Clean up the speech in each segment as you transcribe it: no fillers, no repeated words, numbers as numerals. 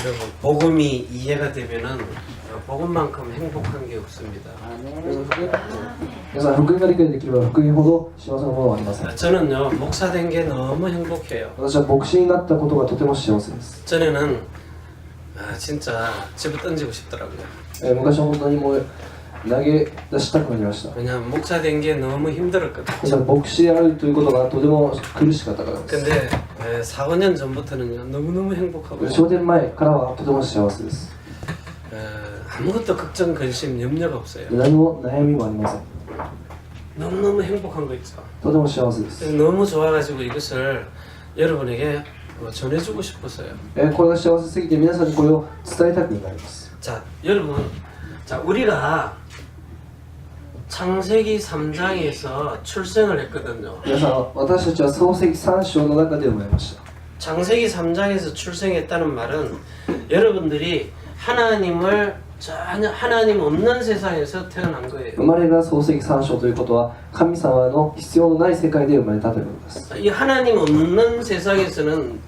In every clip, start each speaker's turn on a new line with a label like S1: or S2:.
S1: 여러분 복음이 이해가 되면은 복음만큼 행복한 게 없습니다.
S2: 皆さん、福音が理解できれば福音ほど幸せなものはありません。
S1: 저는요 목사 된 게 너무 행복해요.
S2: 私は牧師になったことがとても幸せです。
S1: 전에는 진짜 집어 던지고 싶더라고요.
S2: 昔は本当にもう投げ出したくなりました。
S1: 왜냐면 목사 된 게 너무 힘들었거든요.
S2: 私は牧師であるということがとても苦しかったからです。
S1: 근데 4, 5년 전부터는요 너무너무 행복하고
S2: 4年前からはとても幸せです。
S1: 아무것도 걱정, 근심, 염려가 없어요.
S2: 何も悩みもありません。
S1: 너무너무 행복한 거 있죠.
S2: とても幸せです。
S1: 너무 좋아가지고 이것을 여러분에게 전해주고 싶었어요.
S2: これが幸せすぎて皆さんにこれを伝えたくなります。
S1: 자, 여러분, 자 우리가 창세기 3장에서 출생을 했거든요.
S2: 皆さん、私たちは創世記3章の中で生まれました。
S1: 창세기 3장에서 출생했다는 말은 여러분들이 하나님을 전혀 하나님 없는 세상에서 태어난 거예요.
S2: 生まれが創世記3章ということは神様の必要のない世界で生まれたということです。
S1: 이 하나님 없는 세상에서는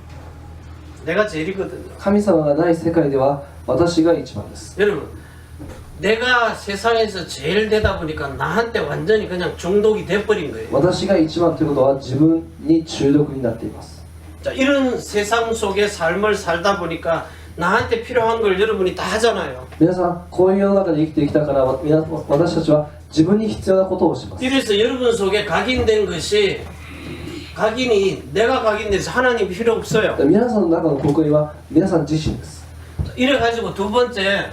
S1: 내가 제일이거든요.
S2: 神様がない世界では私が一番です。
S1: 여러분, 내가 세상에서 제일 되다 보니까 나한테 완전히 그냥 중독이 돼버린 거예요.
S2: 私が一番ということは自分に中毒になっています。
S1: 자, 이런 세상 속의 삶을 살다 보니까 나한테 필요한 걸 여러분이 다 하잖아요.
S2: 皆さん、こういう世の中で生きてきたから私たちは自分に必要なことをします。
S1: 이래서 여러분 속에 각인된 것이 내가 각인돼서 하나님이 필요 없어요.
S2: 皆さんの中の国民は皆さん自身です。
S1: 이래가지고 두 번째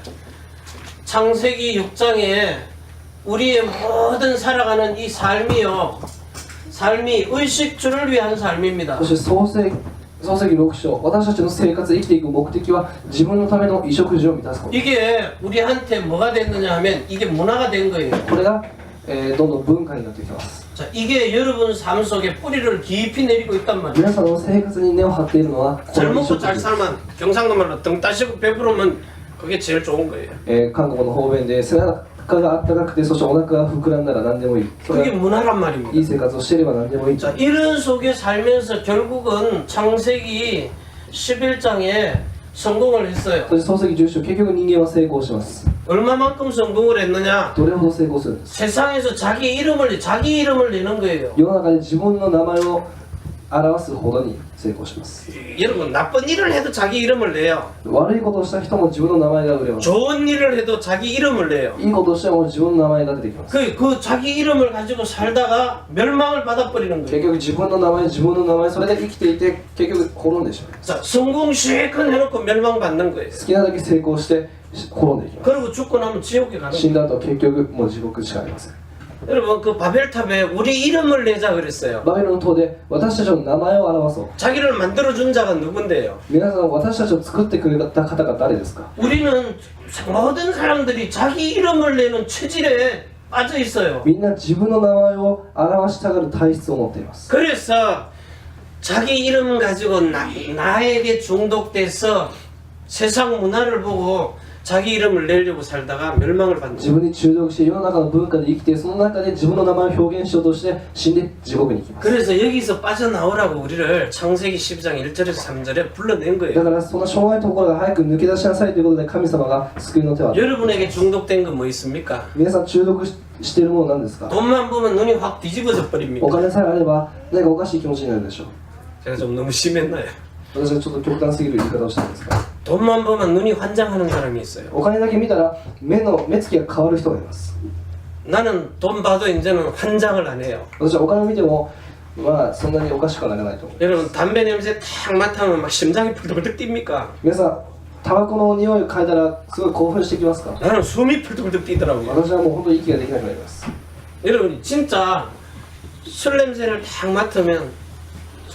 S1: 창세기 6장에 우리의 모든 살아가는 이 삶이 의식주를 위한 삶입니다.
S2: そして創世記6章、私たちの生活、生きていく目的は自分のための衣食住を満たすこと。
S1: 이게 우리한테 뭐가 됐느냐 하면 이게 문화가 된 거예요.
S2: これが、どんどん文化になってきます。
S1: 자, 이게 여러분 삶 속에 뿌리를 깊이 내리고 있단 말이에요.
S2: 皆さんの生活に根を張っているのは
S1: 잘
S2: この
S1: 먹고
S2: 衣食
S1: 잘
S2: 住。
S1: 살면 경상도 말로 등 따시고 배부르면 그게 제일 좋은 거예요.
S2: 韓国の方便で背中があったかくて、そしてお腹が膨らんだら何でもいい。それ
S1: 그게
S2: が
S1: 문화란 말입니다.
S2: いい生活をしていれば何でもいい。
S1: 자, 이런 속에 살면서 결국은 창세기 11장에 성공을 했어요.
S2: そして創世記10章、結局人間は成功します。
S1: 얼마만큼 성공을 했느냐?
S2: どれほど成功するんですか。
S1: 세상에서 자기 이름을 내는 거예요.
S2: 世の中で自分の名前を表すほどに成功します。
S1: 여러분 나쁜 일을 해도 자기 이름을 내요.
S2: 悪いことをした人も自分の名前が売れます。
S1: 좋은 일을 해도 자기 이름을 내요.
S2: いいことをしても自分の名前が出てきます。
S1: 그 자기 이름을 가지고 살다가 멸망을 받아버리는
S2: 結
S1: 거예요.
S2: 局自分の名前、それで生きていて結局滅んでしまう。
S1: 자, 성공 실컷 해놓고 멸망받는 거예요.
S2: 好きなだけ成功して滅んでいきます。
S1: 그리고 죽고 나면 지옥에 가는
S2: 死ん
S1: 거예요.
S2: だ後結局もう地獄しかありません。
S1: 여러분 그 바벨탑에 우리 이름을 내자 그랬어요.
S2: バビロンの塔で私たちの名前を表そう。
S1: 자기를 만들어준 자가 누군데요?
S2: 皆さん、私たちを作ってくれた方が誰ですか。
S1: 우리는 모든 사람들이 자기 이름을 내는 체질에 빠져 있어요.
S2: みんな自分の名前を表したがる体質を持っています。
S1: 그래서 자기 이름 가지고 나에게 중독돼서 세상 문화를 보고 자기 이름을 내려고 살다가 멸망을 받는
S2: 自分に中毒し、世の中の文化で生きて、その中で自分の名前を表現しようとして死んで地獄に行きます。
S1: 그래서 여기서 빠져나오라고 우리를 창세기 12장 1절에서 3절에 불러낸
S2: だ
S1: 거예요.
S2: からそのしょうがないところが早く抜け出しなさいということで神様が救いの手を与え
S1: 여러분에게 중독된 건 뭐 있습니까?
S2: 皆さん中毒しているものは何ですか。
S1: 돈만 보면 눈이 확 뒤집어져 버립니다.
S2: お金さえあれば何かおかしい気持ちになるでしょう。
S1: 제가 좀 너무 심했나요?
S2: 私はちょっと極端すぎる言い方をしたんですが、
S1: 돈만 보면 눈이 환장하는 사람이 있어요.
S2: お金だけ見たら目つきが変わる人がいます。
S1: 나는 돈 봐도 이제는 환장을 안 해요.
S2: 私はお金を見てもまあそんなにおかしくはならないと思う。
S1: 여러분 담배 냄새 탁 맡으면 막 심장이 펄떡펄떡 뜁니까?
S2: 皆さん、タバコの匂いを嗅いだらすごい興奮してきますか。
S1: 나는 숨이 펄떡펄떡 뛰더라고요.
S2: 私はもう本当に息ができなくなります。
S1: 여러분 진짜 술 냄새를 탁 맡으면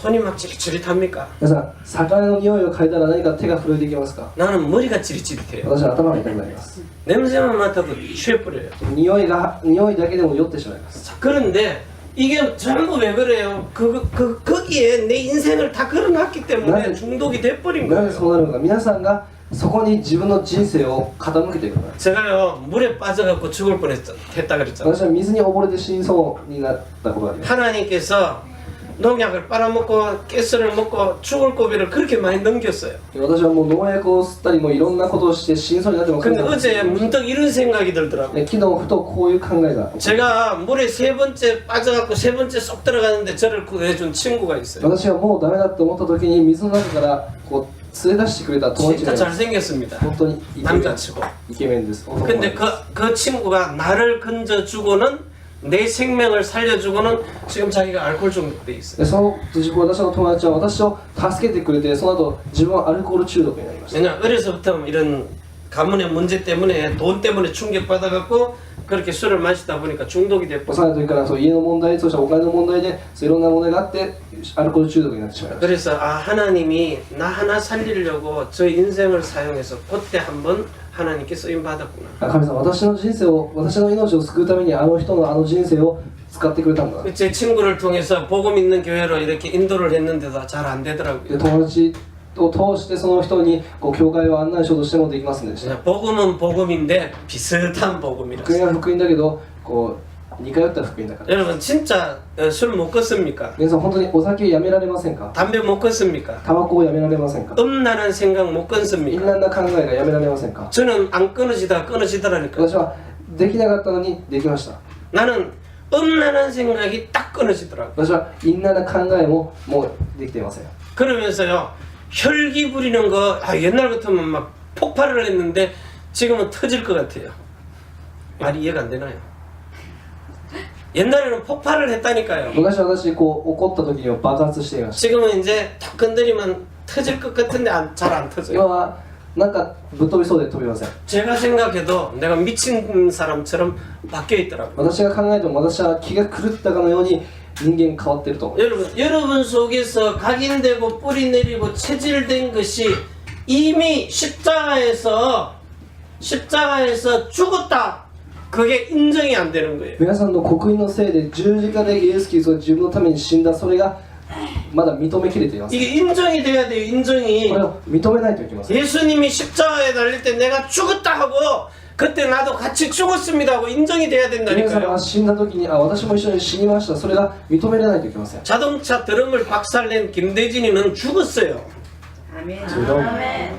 S1: 손이 막 찌릿찌릿합니까?
S2: 皆さん、魚の匂いを嗅いだら何か手が震えていきますか。
S1: 나는 머리가 찌릿찌릿해요.
S2: 私は頭が痛くなります。
S1: 냄새만 맡아도 취해버려요.
S2: 匂いだけでも酔ってしまいます。
S1: 자, 그런데 이게 전부 왜 그래요? 거기에 내 인생을 다 걸어놨기 때문에 중독이 돼버린
S2: なぜそ
S1: 거예요.
S2: うなるのか。皆さんがそこに自分の人生を傾けているから。
S1: 제가요 물에 빠져갖고 죽을 뻔했다 그랬잖아요.
S2: 私は水に溺れて死にそうになったことがあります。
S1: 하나님께서 농약을 빨아먹고 가스를 먹고 죽을 고비를 그렇게 많이 넘겼어요.
S2: 私はもう農薬を吸ったりもいろんなことをして死にそうになっても
S1: 근데 어제 문득 이런 생각이 들더라고요.
S2: 昨日ふとこういう考えが
S1: 제가 물에 세 번째 빠져갖고 세 번째 쏙 들어가는데 저를 구해준 친구가 있어요.
S2: 私はもうダメだと思った時に水の中からこう連れ出してくれた友達
S1: 진짜
S2: がいます
S1: 잘생겼습니다.
S2: 本当にイケメン
S1: 남자치고.
S2: イケメンです。男の子
S1: 근데 그 친구가 나를 건져주고는 내 생명을 살려주고는 지금 자기가 알코올 중독돼 있어요.
S2: でその私の友達は私を助けてくれてその後自分はアルコール中毒になりました
S1: 왜냐 어려서부터 이런 가문의 문제 때문에 돈 때문에 충격받아갖고 그렇게 술을 마시다 보니까 중독이 됐고
S2: 幼い時からそう家の問題そしてお金の問題でそういろんな問題があってアルコール中毒になってしまいました
S1: 그래서 아 하나님이 나 하나 살리려고 저 인생을 사용해서 그때 한번 하나님께 쓰임 받았구나.
S2: 神様私の人生を私の命を救うためにあの人のあの人生を使ってくれたんだ
S1: 제 친구를 통해서 복음 있는 교회로 이렇게 인도를 했는데도 잘 안
S2: で
S1: 되더라고요.
S2: 友達を通してその人にこう教会を案内しようとしてもできませんでした
S1: 그냥 복음은 복음인데 비슷한
S2: 福
S1: 복음이라서.
S2: 音は福音だけどこう似通った福音だから
S1: 여러분 진짜 술 못 끊습니까?
S2: 皆さん本当にお酒やめられませんか
S1: 담배 못 끊습니까?
S2: タバコをやめられませんか
S1: 음란한 생각 못
S2: 淫
S1: 끊습니까?
S2: 乱な考えがやめられませんか
S1: 저는 안 끊어지다 끊어지더라니까.
S2: 私はできなかったのにできました
S1: 나는 음란한 생각이 딱 끊어지더라고.
S2: 私は淫乱な考えももうできていません
S1: 그러면서요 혈기 부리는 거 옛날 같으면 막 폭발을 했는데 지금은 터질 것 같아요. 말이 이해가 안 되나요? 옛날에는 폭발을 했다니까요.
S2: 昔私こう怒った時には爆発していました
S1: 지금은 이제 탁 건드리면 터질 것 같은데 잘 안
S2: 今
S1: 터져요.
S2: はなんかぶっ飛びそうで飛びません
S1: 제가 생각해도 내가 미친 사람처럼 바뀌어 있더라고요.
S2: 私が考えても私は気が狂ったかのように人間変わっていると思う
S1: 여러분 속에서 각인되고 뿌리 내리고 체질된 것이 이미 십자가에서 죽었다. 그게 인정이 안 되는 거예요.
S2: 皆さんの刻印のせいで十字架でイエス・キリストが自分のために死んだそれがまだ認めきれています
S1: 이게 인정이 돼야 돼요. 인정이.
S2: これを認めないといけません
S1: 예수님이 십자가에 달릴 때 내가 죽었다 하고 그때 나도 같이 죽었습니다 하고 인정이 돼야
S2: 皆さん
S1: 된다니까요.
S2: が死んだ時に私も一緒に死にましたそれが認められないといけません
S1: 자동차 드럼을 박살낸 김대진이는 죽었어요.
S3: 아멘.
S2: 드럼.
S3: 아멘.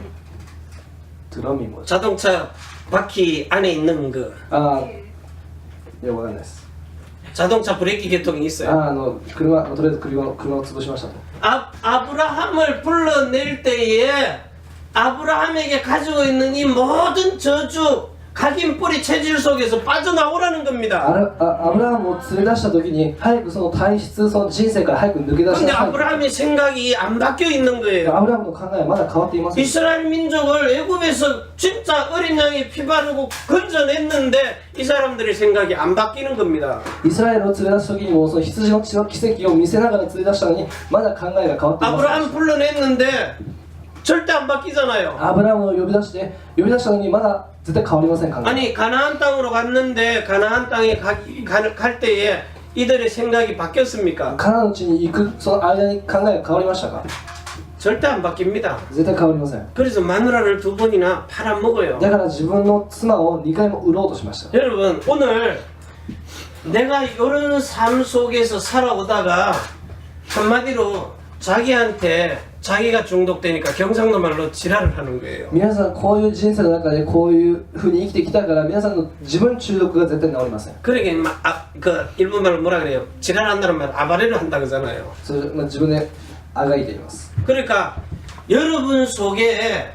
S2: 드럼이 뭐죠?
S1: 자동차 바퀴 안에 있는 거.
S2: ああいやわかんないです
S1: 자동차 브레이크 계통이 있어요.
S2: 車とりあえず車を潰しましたと
S1: 아브라함을 불러낼 때에 아브라함에게 가지고 있는 이 모든 저주 각인 뿌리 체질 속에서 빠져나오라는 겁니다.
S2: アブラハムを連れ出した時に早くその体質その人生から早く抜け出し
S1: 근데
S2: なさい
S1: 아브라함의 생각이 안 바뀌어 있는
S2: ア
S1: 거예요.
S2: ブラハムの考えはまだ変わっていません
S1: 이스라엘 민족을 애굽에서 진짜 어린 양의 피 바르고 건져냈는데 이 사람들의 생각이 안 바뀌는 겁니다.
S2: イスラエルを連れ出す時にもその羊の血の奇跡を見せながら連れ出したのにまだ考えが変わっていません
S1: 아브라함 불러냈는데 절대 안 바뀌잖아요.
S2: アブラハムを呼び出したのにまだ絶対変わりません考え
S1: 아니 가나안 땅으로 갔는데 가나안 땅에 갈 때에 이들의 생각이 바뀌었습니까?
S2: カナンの地に行くその間に考えが変わりましたか
S1: 절대 안 바뀝니다.
S2: 絶対変わりません
S1: 그래서 마누라를 2번이나 팔아먹어요.
S2: だから自分の妻を2回も売ろうとしました
S1: 여러분 오늘 내가 이런 삶 속에서 살아오다가 한마디로 자기한테 자기가 중독되니까 경상도 말로 지랄을 하는 거예요.
S2: 皆さんこういう人生の中でこういう風に生きてきたから皆さんの自分中毒が絶対治りません
S1: 그러게 그 일본 말로 뭐라 그래요? 지랄한다는 말 아바레를 한다 그러잖아요.
S2: それ、自分であがいています
S1: 그러니까 여러분 속에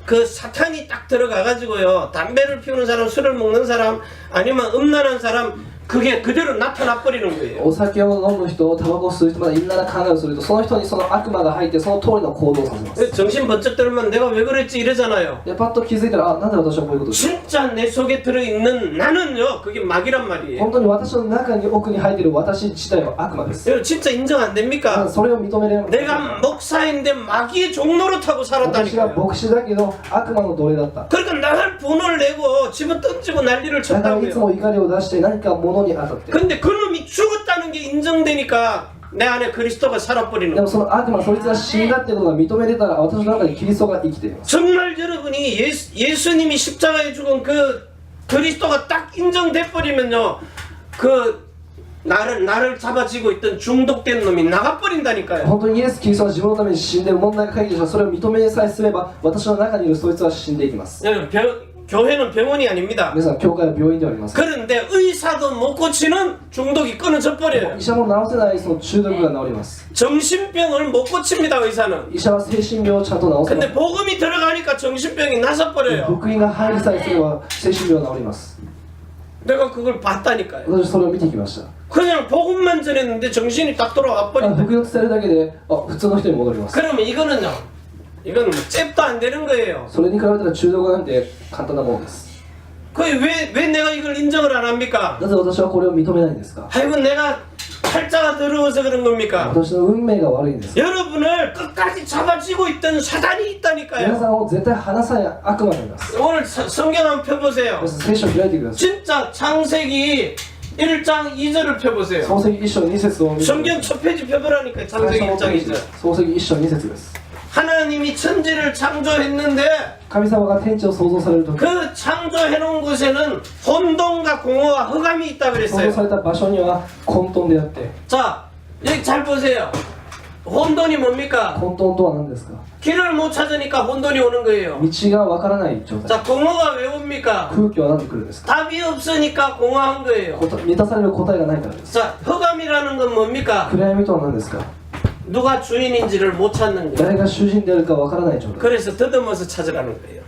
S1: 그 사탄이 딱 들어가가지고요 담배를 피우는 사람, 술을 먹는 사람, 아니면 음란한 사람 그게 그대로 나타나 버리는 거예요.
S2: お酒を飲む人タバコを吸う人まだ淫乱な考えをするとその人にその悪魔が入ってその通りの行動をさせます
S1: 정신 번쩍 들면 내가 왜 그랬지 이러잖아요.
S2: でパッと気づいたらなんで私はこういうことをした
S1: 진짜 내 속에 들어있는 나는요 그게 마귀란 말이에요.
S2: 本当に私の中に奥に入っている私自体は悪魔です
S1: 여러분 진짜 인정 안
S2: ただ
S1: 됩니까?
S2: それを認められません
S1: 내가 목사인데 마귀의 종로를 타고
S2: 私が
S1: 살았다니까요.
S2: 牧師だけど悪魔の奴隷だった
S1: 그러니까 날 분을 내고 집어 던지고 난리를
S2: だからいつ
S1: 쳤다고요.
S2: も怒りを出して何か物に当たって
S1: 근데 그놈이 죽었다는 게 인정되니까 내 안에 그리스도가 살아버리는
S2: でも
S1: 거예요.
S2: その悪魔そいつが死んだってことが認めれたら私の中にキリストが生きています
S1: 정말 여러분이 예수님이 십자가에 죽은 그 그리스도가 딱 인정돼 버리면요 그 나를 잡아쥐고 있던 중독된 놈이 나가버린다니까요.
S2: 本当にイエス・キリストは自分のために死んで問題が解決したそれを認めさえすれば私の中にいるそいつは死んでいきます。
S1: 교회는 병원이 아닙니다.
S2: 皆さん教会は病院ではありません。
S1: 그런데 의사도 못 고치는 중독이 끊어져 버려요.
S2: 医者も治せないその中毒が治ります。
S1: 정신병을 못 고칩니다. 의사는.
S2: 医者は精神病をちゃんと治せま
S1: 근데
S2: す。
S1: 복음이 들어가니까 정신병이 나서 버려요.
S2: 福音が入りさえすれば精神病は治ります。
S1: 내가 그걸 봤다니까요.
S2: 私それを見てきました。
S1: 그냥 복음만 전했는데 정신이 딱 돌아와
S2: 福
S1: 버린다.
S2: 音を伝えるだけで普通の人に戻ります。
S1: 그러면 이거는요. 이건 뭐 잽도 안 되는 거예요.
S2: それに比べたら中毒なんて簡単なものです。
S1: 왜 내가 이걸 인정을 안 합니까?
S2: なぜ私はこれを認めないんですか？
S1: 아이고 내가 팔자가 더러워서 그런 겁니까?
S2: 私の運命が悪いんです。
S1: 여러분을 끝까지 잡아쥐고 있던 사단이
S2: 皆
S1: 있다니까요.
S2: さんを絶対離さない悪魔がいます。
S1: 오늘 성경 한번 펴보세요.
S2: 皆さん聖書を開いてください。
S1: 진짜 창세기 1장 2절을 펴보세요.
S2: 創世記1章2節を見てください。
S1: 성경 첫 페이지 펴보라니까요.
S2: 最
S1: 창세기
S2: 初の
S1: 1장
S2: ページ
S1: 2절.
S2: 創世記1章2節です。
S1: 하나님이 천지를 창조했는데
S2: 神様が天地を創造されるとき、
S1: 그 창조해놓은 곳에는 혼돈과 공허와 흑암이 있다
S2: 創造
S1: 그랬어요.
S2: された場所には混沌であって、
S1: 자, 여기 잘 보세요. 혼돈이 뭡니까?
S2: 混沌とは何ですか？
S1: 길을 못 찾으니까 혼돈이 오는 거예요.
S2: 道がわからない状態。
S1: 자, 공허가 왜 옵니까?
S2: 空気は何で来るんですか？
S1: 답이 없으니까 공허한 거예요.
S2: 満たされる答えがないからです。
S1: 자, 흑암이라는 건 뭡니까?
S2: 暗闇とは何ですか？
S1: 누가 주인인지를 못 찾는 거예요.
S2: 誰が主人であるかわからない状態。
S1: 그래서 더듬어서 찾으라는 거예요.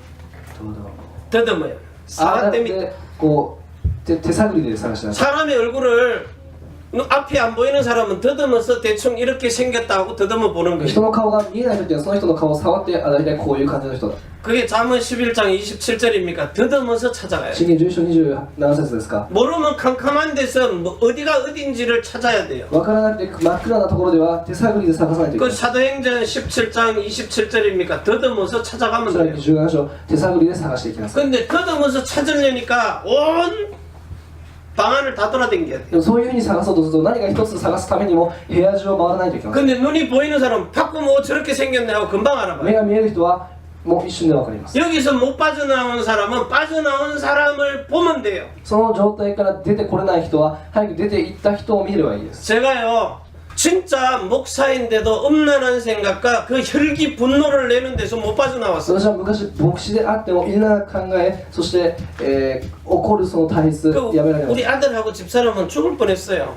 S1: 더듬어요.
S2: あ
S1: 사람 때문에
S2: でこう手探りで探しなさい。
S1: 사람의 얼굴을 앞이 안 보이는 사람은 더듬어서 대충 이렇게 생겼다 하고 더듬어 보는
S2: 人
S1: 거예요.
S2: の顔が見えないときはその人の顔を触って大体こういう感じの人だ。
S1: 그게 잠언 11장 27절입니까? 더듬어서 찾아가요.
S2: 箴言11章27節ですか？
S1: 모르면 캄캄한 데서 뭐 어디가 어딘지를 찾아야 돼요.
S2: わからなくて真っ暗なところでは手探りで探さないといけ
S1: 그
S2: ない。
S1: 사도행전 17장 27절입니까? 더듬어서 찾아가면
S2: それ
S1: 돼요.
S2: 17章手探りで探していきなさい。
S1: 근데 더듬어서 찾으려니까 온 방안을 다 돌아다녀야 돼요.
S2: でもそういうふうに探そうとすると何か一つ探すためにも部屋中を回らないといけません。
S1: 근데 눈이 보이는 사람 바꾸 뭐 저렇게 생겼네 하고 금방
S2: 目
S1: 알아봐요.
S2: が見える人はもう一瞬でわかります。
S1: 여기서 못 빠져나온 사람은 빠져나온 사람을 보면 돼요.
S2: その状態から出てこれない人は早く出て行った人を見ればいいです。
S1: 제가요 진짜 목사인데도 음란한 생각과 그 혈기 분노를 내는 데서 못 빠져나왔어요.
S2: 私は昔牧師であってもいろんな考え、そして、起こるその体質
S1: 그
S2: やめられま
S1: 우리
S2: す。
S1: 아들하고 집사람은 죽을 뻔했어요.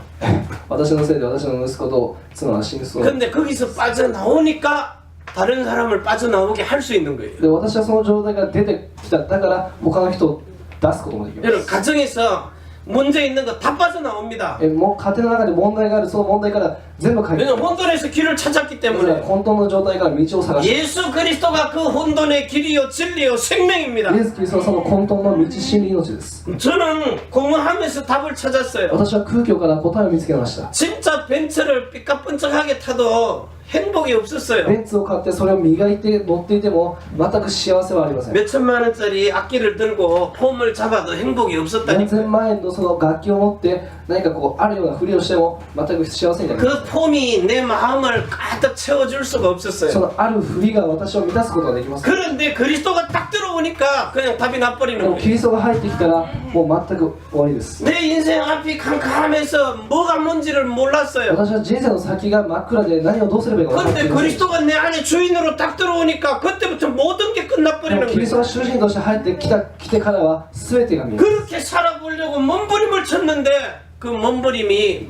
S2: 私のせいで私の息子と妻は死にそう。
S1: 근데 거기서 빠져나오니까 다른 사람을 빠져나오게 할 수 있는 거예요.
S2: で私はその状態から出てきた。だから他の人を出すこともできま
S1: 여러분
S2: す。
S1: 가정에서 문제 있는 거 다 빠져나옵니다.
S2: もう家庭の中で問題がある、その問題から全部解決。
S1: 왜냐면 혼돈에서 길을 찾았기
S2: だから
S1: 때문에
S2: 混沌の状態から道を探して。
S1: 예수 그리스도가 그 혼돈의 길이요 진리요 생명입니다.
S2: イエス・キリストはその混沌の道、真理、命です。
S1: 저는 공허하면서 답을 찾았어요.
S2: 私は空虚から答えを見つけました。
S1: 진짜 벤츠를 삐까뻔쩍하게 타도 행복이
S2: ベ
S1: 없었어요.
S2: ンツを買ってそれを磨いて乗っていても全く幸せはありません。
S1: 몇 천만 원짜리 악기를 들고 폼을 잡아도 행복이
S2: 何
S1: 없었다니까.
S2: 千万円のその楽器を持って何かこうあるようなふりをしても全く幸せになりま
S1: 그 폼이 내 마음을 가득 채워줄 수가
S2: す。そ
S1: 없었어요.
S2: のあるふりが私を満たすことができます。
S1: 그런데 그리스도가 딱 들어오니까 그냥 답이
S2: で
S1: 나버리는
S2: もキ
S1: 거예요.
S2: リストが入ってきたらもう全く終わりです。
S1: 내 인생 앞이 캄캄해서 뭐가 뭔지를 몰랐어요.
S2: 私は人生の先が真っ暗で何をどうすればいいか分かって
S1: 근데
S2: いません。
S1: 그리스도가 내 안에 주인으로 딱 들어오니까 그때부터 모든 게
S2: で
S1: 끝나버리는
S2: もキリスト
S1: 거예요.
S2: が主人として入ってきてからは全てが見える。
S1: 그렇게 살아보려고 몸부림을 쳤는데 그 몸부림이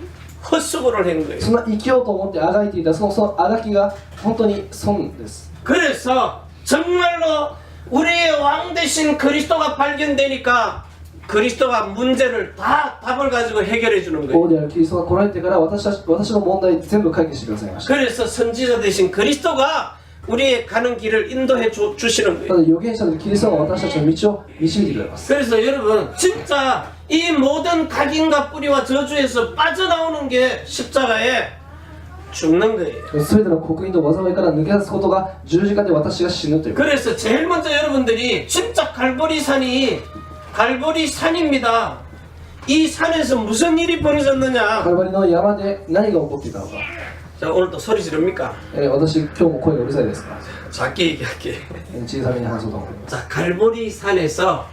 S1: 헛수고를 한 거예요.
S2: そんな生きようと思ってあがいていたそのあがきが本当に損です。
S1: 그래서 정말로 우리의 왕 대신 그리스도가 발견되니까 그리스도가 문제를 다 답을 가지고 해결해 주는
S2: 王
S1: 거예요.
S2: であるキリストが来られてから私の問題全部解決してくださいました。
S1: 그래서 선지자 대신 그리스도가 우리의 가는 길을 인도해 주시는
S2: た
S1: 거예요.
S2: だ預言者でキリストが私たちの道を導いてくれます。
S1: 그래서 여러분 진짜 이 모든 각인과 뿌리와 저주에서 빠져나오는 게 십자가에 죽는 거예요.
S2: 全ての刻印と災いから抜け出すことが十字架で私が死ぬということ。
S1: 그래서 제일 먼저 여러분들이 진짜 갈보리산입니다. 이 산에서 무슨 일이
S2: カ
S1: 벌어졌느냐?
S2: ルバリの山で何が起こっていたのか。
S1: 자 오늘도 소리 지릅니까?
S2: 私今日も声がうるさいですか？
S1: 작게 얘기할게.
S2: 小さめに話そうと思います。
S1: 자 갈보리산에서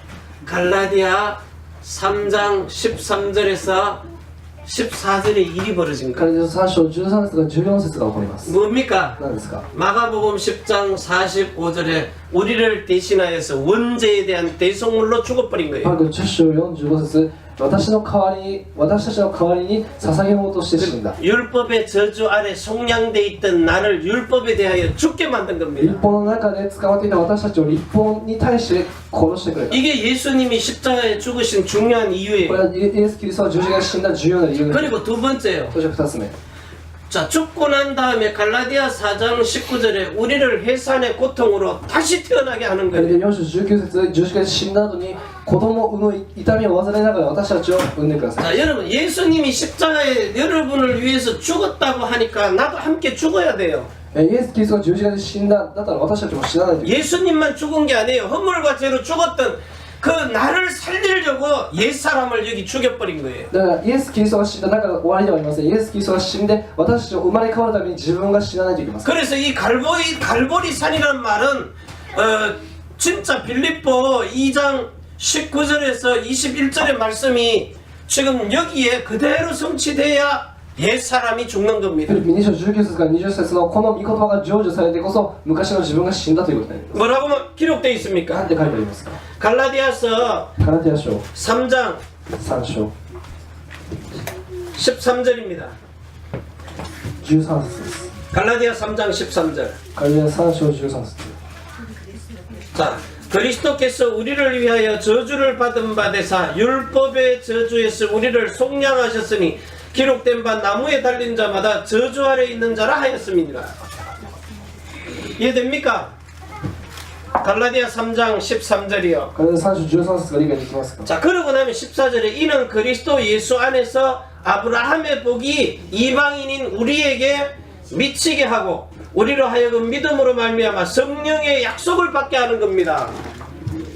S1: 갈라디아 3장 13절에서 14절에 일이 벌어진
S2: から
S1: 거예요.
S2: 3章13節が14節が起こります
S1: 뭡니까?
S2: 何ですか
S1: 마가복음 10장 45절에 우리를 대신하여서 원죄에 대한 대속물로 죽어버린
S2: マル
S1: 거예요.
S2: コ10章45節私たちの代わりに捧げ物として死んだ
S1: 율법의 저주 아래 속량돼 있던 나를 율법에 대하여 죽게 만든
S2: 立
S1: 겁니다.
S2: 法の中で使われていた私たちを立法に対して殺してくれた
S1: 이게 예수님이 십자가에 죽으신 중요한
S2: これ
S1: 이유예요.
S2: はイエス・キリストは十字架で死んだ重要な理由です
S1: 그리고 두 번째요.
S2: そして2つ目
S1: 자, 죽고 난 다음에 갈라디아 4장 19절에 우리를 해산의 고통으로 다시 태어나게 하는
S2: で
S1: 거예요.
S2: 4章19節十字架で死んだ後に子供を産む痛みを患いながら私たちを産んでください
S1: 자, 여러분, 예수님이 십자가에 여러분을 위해서 죽었다고 하니까 나도 함께 죽어야 돼요.
S2: イエス・キリストが十字架で死んだだったら私たちも死なないといけない
S1: 예수님만 죽은 게 아니에요. 허물과 죄로 죽었던 그 나를 살리려고 옛사람을 여기 죽여버린 거예요.
S2: だからイエス・キリストが死んだ中が終わりではありませんイエス・キリストが死んで私たちの生まれ変わるために自分が死なないといけません
S1: 그래서 이 갈보리산이라는 말은 진짜 빌립보 2장 19절에서 21절의 말씀이 지금 여기에 그대로 성취돼야 옛사람이 죽는
S2: フ
S1: 겁니다.
S2: ィリピン2章19節から20節のこの御言葉が成就されてこそ昔の自分が死んだということになります
S1: 뭐라고 기록되어
S2: な
S1: 있습니까?
S2: んて書いてありますか
S1: 갈라디아서
S2: ガラテヤ書
S1: 3장
S2: 3章
S1: 13절입니다.
S2: 13節です
S1: 갈라디아 3장 13절.
S2: ガラテヤ3章13節
S1: 자, 그리스도께서 우리를 위하여 저주를 받은 바 되사 율법의 저주에서 우리를 속량하셨으니 기록된 바 나무에 달린 자마다 저주 아래 있는 자라 하였습니다. 이해됩니까? 갈라디아 3장 13절이요.
S2: ガラテヤ3章13節が理解できますか
S1: 자, 그러고 나면 14절에 이는 그리스도 예수 안에서 아브라함의 복이 이방인인 우리에게 미치게 하고 우리로 하여금 믿음으로 말미암아 성령의 약속을 받게 하는 겁니다.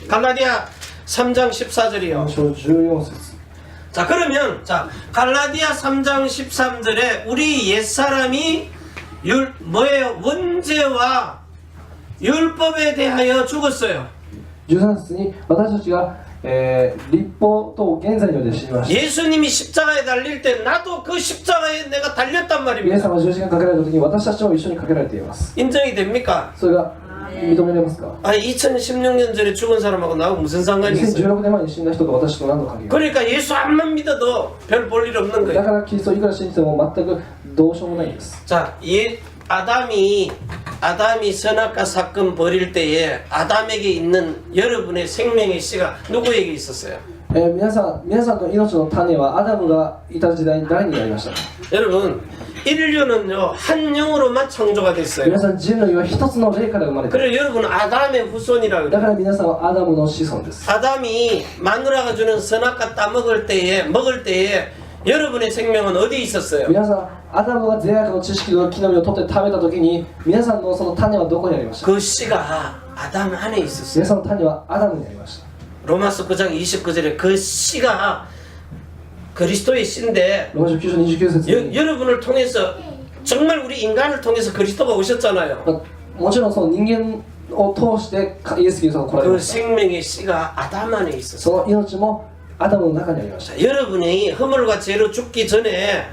S1: 갈라디아 3장 14절이요.
S2: 3章14節
S1: 자, 그러면 갈라디아 3장 13절에 우리 옛사람이 뭐예요? 원죄와 율법에 대하여 죽었어요.
S2: 13節に私たちが、立法と現在において死にました
S1: 예수님이 십자가에 달릴 때 나도 그 십자가에 내가 달렸단
S2: イエス
S1: 말입니다.
S2: 様が十字架にかけられた時に私たちも一緒にかけられています
S1: 인정이 됩니까?
S2: それが認められますか
S1: 아니 2016년 전에 죽은 사람하고 나하고 무슨 상관이 있어요?
S2: 2016年前に死んだ人と私と何の関係が
S1: 그러니까 예수 안만 믿어도 별 볼 일 없는
S2: だ
S1: 거예요.
S2: からキリストをいくら信じても全くどうしようもないんです
S1: 자, 아담이 선악과 사건 벌일 때에 아담에게 있는 여러분의 생명의 씨가 누구에게 있었어요?
S2: 皆さんの命の種はアダムがいた時代に誰になりました
S1: 여러분, 인류는요 한 영으로만 창조가 됐어요.
S2: 皆さん人類は一つの霊から生まれている
S1: 그래서 여러분은 아담의 후손이라고
S2: だ
S1: 그래요.
S2: から皆さんはアダムの子孫です
S1: 아담이 마누라가 주는 선악과 따먹을 때에 여러분의 생명은 어디 있었어요?
S2: 皆さんアダムが善悪の知識の木の実を取って食べた時に皆さんのその種はどこにありました
S1: 그 씨가 아담 안에 있었어요.
S2: 皆さんの種はアダムにありました
S1: 로마서 9장 29절에 그 씨가 그리스도의 씨인데
S2: ローマ書9章29節に
S1: 여러분을 통해서 정말 우리 인간을 통해서 그리스도가 오셨잖아요.
S2: もちろんその人間を通してイエス・キリストが来られ
S1: 그
S2: ました
S1: 생명의 씨가 아담 안에 있었어요.
S2: その命もアダムの中にありました
S1: 자, 여러분이 허물과 죄로 죽기 전에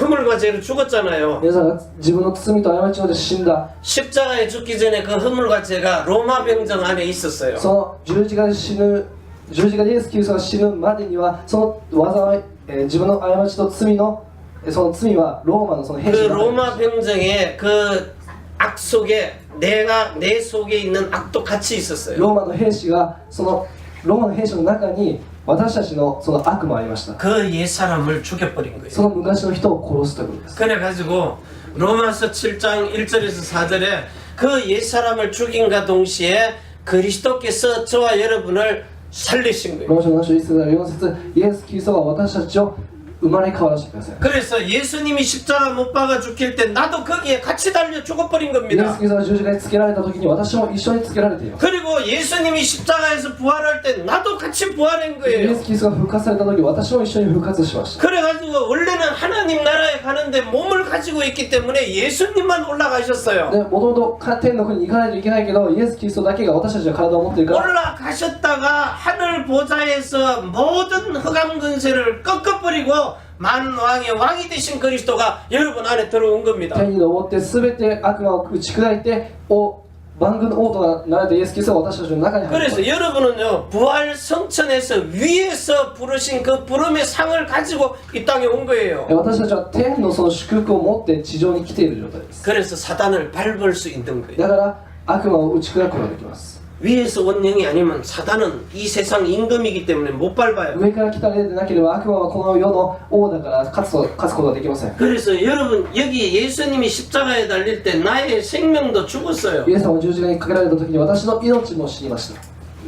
S1: 허물과 죄로 죽었잖아요.
S2: 皆さんが自分の罪と過ちで死んだ
S1: 십자가에 죽기 전에 그 허물과 죄가 로마 병정 안에 있었어요.
S2: その十字架でイエス・キリストが死ぬまでにはその災い、自分の過ちと罪のその罪はローマのその兵
S1: 그
S2: 士の中に
S1: 로마 병정에 그 악 속에 내 속에 있는 악도 같이 있었어요.
S2: ローマの兵士がそのローマの兵士の中に私たちのその悪もありました
S1: 그 옛사람을 죽여버린 거예요.
S2: その昔の人を殺すということです
S1: 그래가지고 로마서 7장 1절에서 4절에 그 옛사람을 죽인과 동시에 그리스도께서 저와 여러분을 살리신
S2: ロ
S1: 거예요.
S2: ーマ書の1節から4節イエス・キリストが私たちを生まれ変わらせてください
S1: 그래서 예수님이 십자가 못 박아 죽일 때 나도 거기에 같이 달려 죽어버린
S2: イエス・
S1: 겁니다.
S2: キリストが十字架につけられた時に私も一緒につけられています
S1: 그리고 예수님이 십자가에서 부활할 때 나도 같이 부활한
S2: イエ
S1: 거예요.
S2: ス・キリストが復活された時私も一緒に復活しました
S1: 그래가지고 원래는 하나님 나라에 가는데 몸을 가지고 있기 때문에 예수님만 올라가셨어요.
S2: で、もともと天の国に行かないといけないけど、イエス・キリストだけが私たちの体を持っているから、
S1: 올라가셨다가 하늘 보좌에서 모든 흑암 근세를 꺾어버리고 만왕의 왕이 되신 그리스도가 여러분 안에 들어온 겁니다.
S2: 天に昇って全て悪魔を打ち砕いて万軍の王となられたイエス・キリストが私たちの中に入る
S1: 그래서 여러분은요 부활 성천에서 위에서 부르신 그 부름의 상을 가지고 이 땅에 온 거예요.
S2: 私たちは天のその祝福を持って地上に来ている状態です
S1: 그래서 사단을 밟을 수 있는 거예요.
S2: だから悪魔を打ち砕くことができます
S1: 위에서 온 영이 아니면 사단은 이 세상 임금이기 때문에 못 밟아요.
S2: 上から来た霊でなければ悪魔はこの世の王だから勝つことができません
S1: 그래서 여러분 여기 예수님이 십자가에 달릴 때 나의 생명도 죽었어요.
S2: イエス様が十字架にかけられた時に私の命も死にました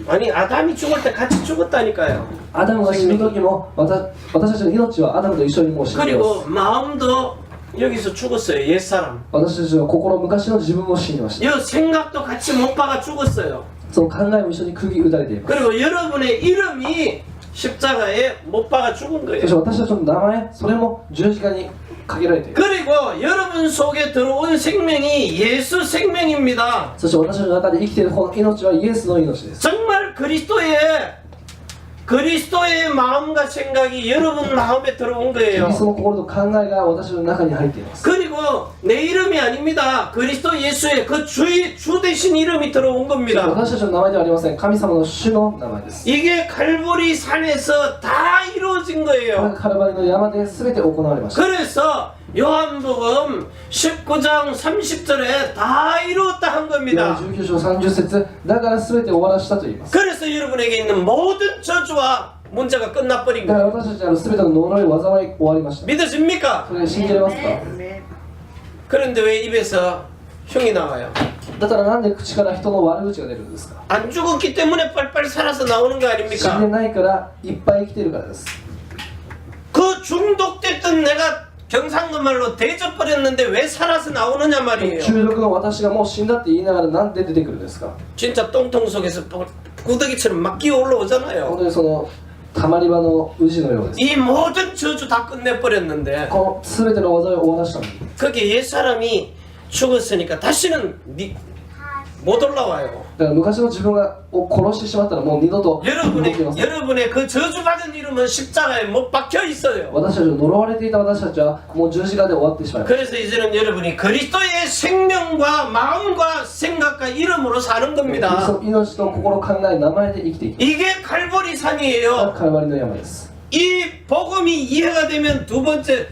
S1: 아니 아담이 죽을 때 같이 죽었다니까요.
S2: アダムが死ぬ時も私たちの命はアダムと一緒にもう死んでいま
S1: 그리고
S2: す
S1: 마음도 여기서 죽었어요. 옛사람.
S2: 私たちの心昔の自分も死にました
S1: 여 생각도 같이 못 박아 죽었어요.
S2: その考えも一緒に釘打たれています
S1: 그리고 여러분의 이름이 십자가에 못 박아 죽은
S2: そして
S1: 거예요.
S2: 私たちの名前それも十字架にかけられている
S1: 그리고 여러분 속에 들어온 생명이 예수 생명입니다.
S2: そして私たちの中で生きているこの命はイエスの命です
S1: 정말 그리스도의 마음과 생각이 여러분 마음에 들어온
S2: キリ
S1: 거예요.
S2: ストの心と考えが私の中に入っています
S1: 그리고 내 이름이 아닙니다. 그리스도 예수의 그 주 대신 이름이 들어온 겁니다.
S2: 私たちの名前ではありません神様の主の名前です
S1: 이게 갈보리 산에서 다 이루어진
S2: これ
S1: 거예요.
S2: がカルバリの山で全て行われました
S1: 그래서 요한복음 19장 30절에 다 이루었다 한
S2: ヨハ
S1: 겁니다.
S2: ン19章30節だから全て終わらしたと言います
S1: 그래서 여러분에게 있는 모든 저주와 문제가 끝나버린
S2: だから
S1: 거예요.
S2: 私たちの全ての呪い災い終わりました
S1: 믿으십니까?
S2: それ信じれますか
S1: 그런데 왜 입에서 흉이 나와요?
S2: だからなんで口から人の悪口が出るんですか
S1: 안 죽었기 때문에 빨빨 살아서 나오는 거
S2: 死んで
S1: 아닙니까?
S2: ないからいっぱい生きてるからです
S1: 그 중독됐던 내가 경상도말로 대접버렸는데 왜 살아서 나오느냐 말이에요.
S2: 中毒の私がもう死んだって言いながらなんで出てくるんですか
S1: 진짜 똥통 속에서 구더기처럼 막 기어 올라오잖아요.
S2: 本当にそのたまり場の宇治のようです
S1: 이 모든 저주 다 끝내버렸는데
S2: この全ての災いを終わらしたのに
S1: 거기에 옛사람이 죽었으니까 다시는 못 올라와요.
S2: だから昔の自分を殺してしまったらもう二度と動きません
S1: 여러분의 그 저주받은 이름은 십자가에 못 박혀 있어요.
S2: 私たちを呪われていた私たちはもう十字架で終わってしまいます
S1: 그래서 이제는 여러분이 그리스도의 생명과 마음과 생각과 이름으로 사는
S2: キリス
S1: 겁니다.
S2: トの命と心考え名前で生きていく
S1: 이게 갈보리 산이에요.
S2: カルバリの山です
S1: 이 복음이 이해가 되면 두 번째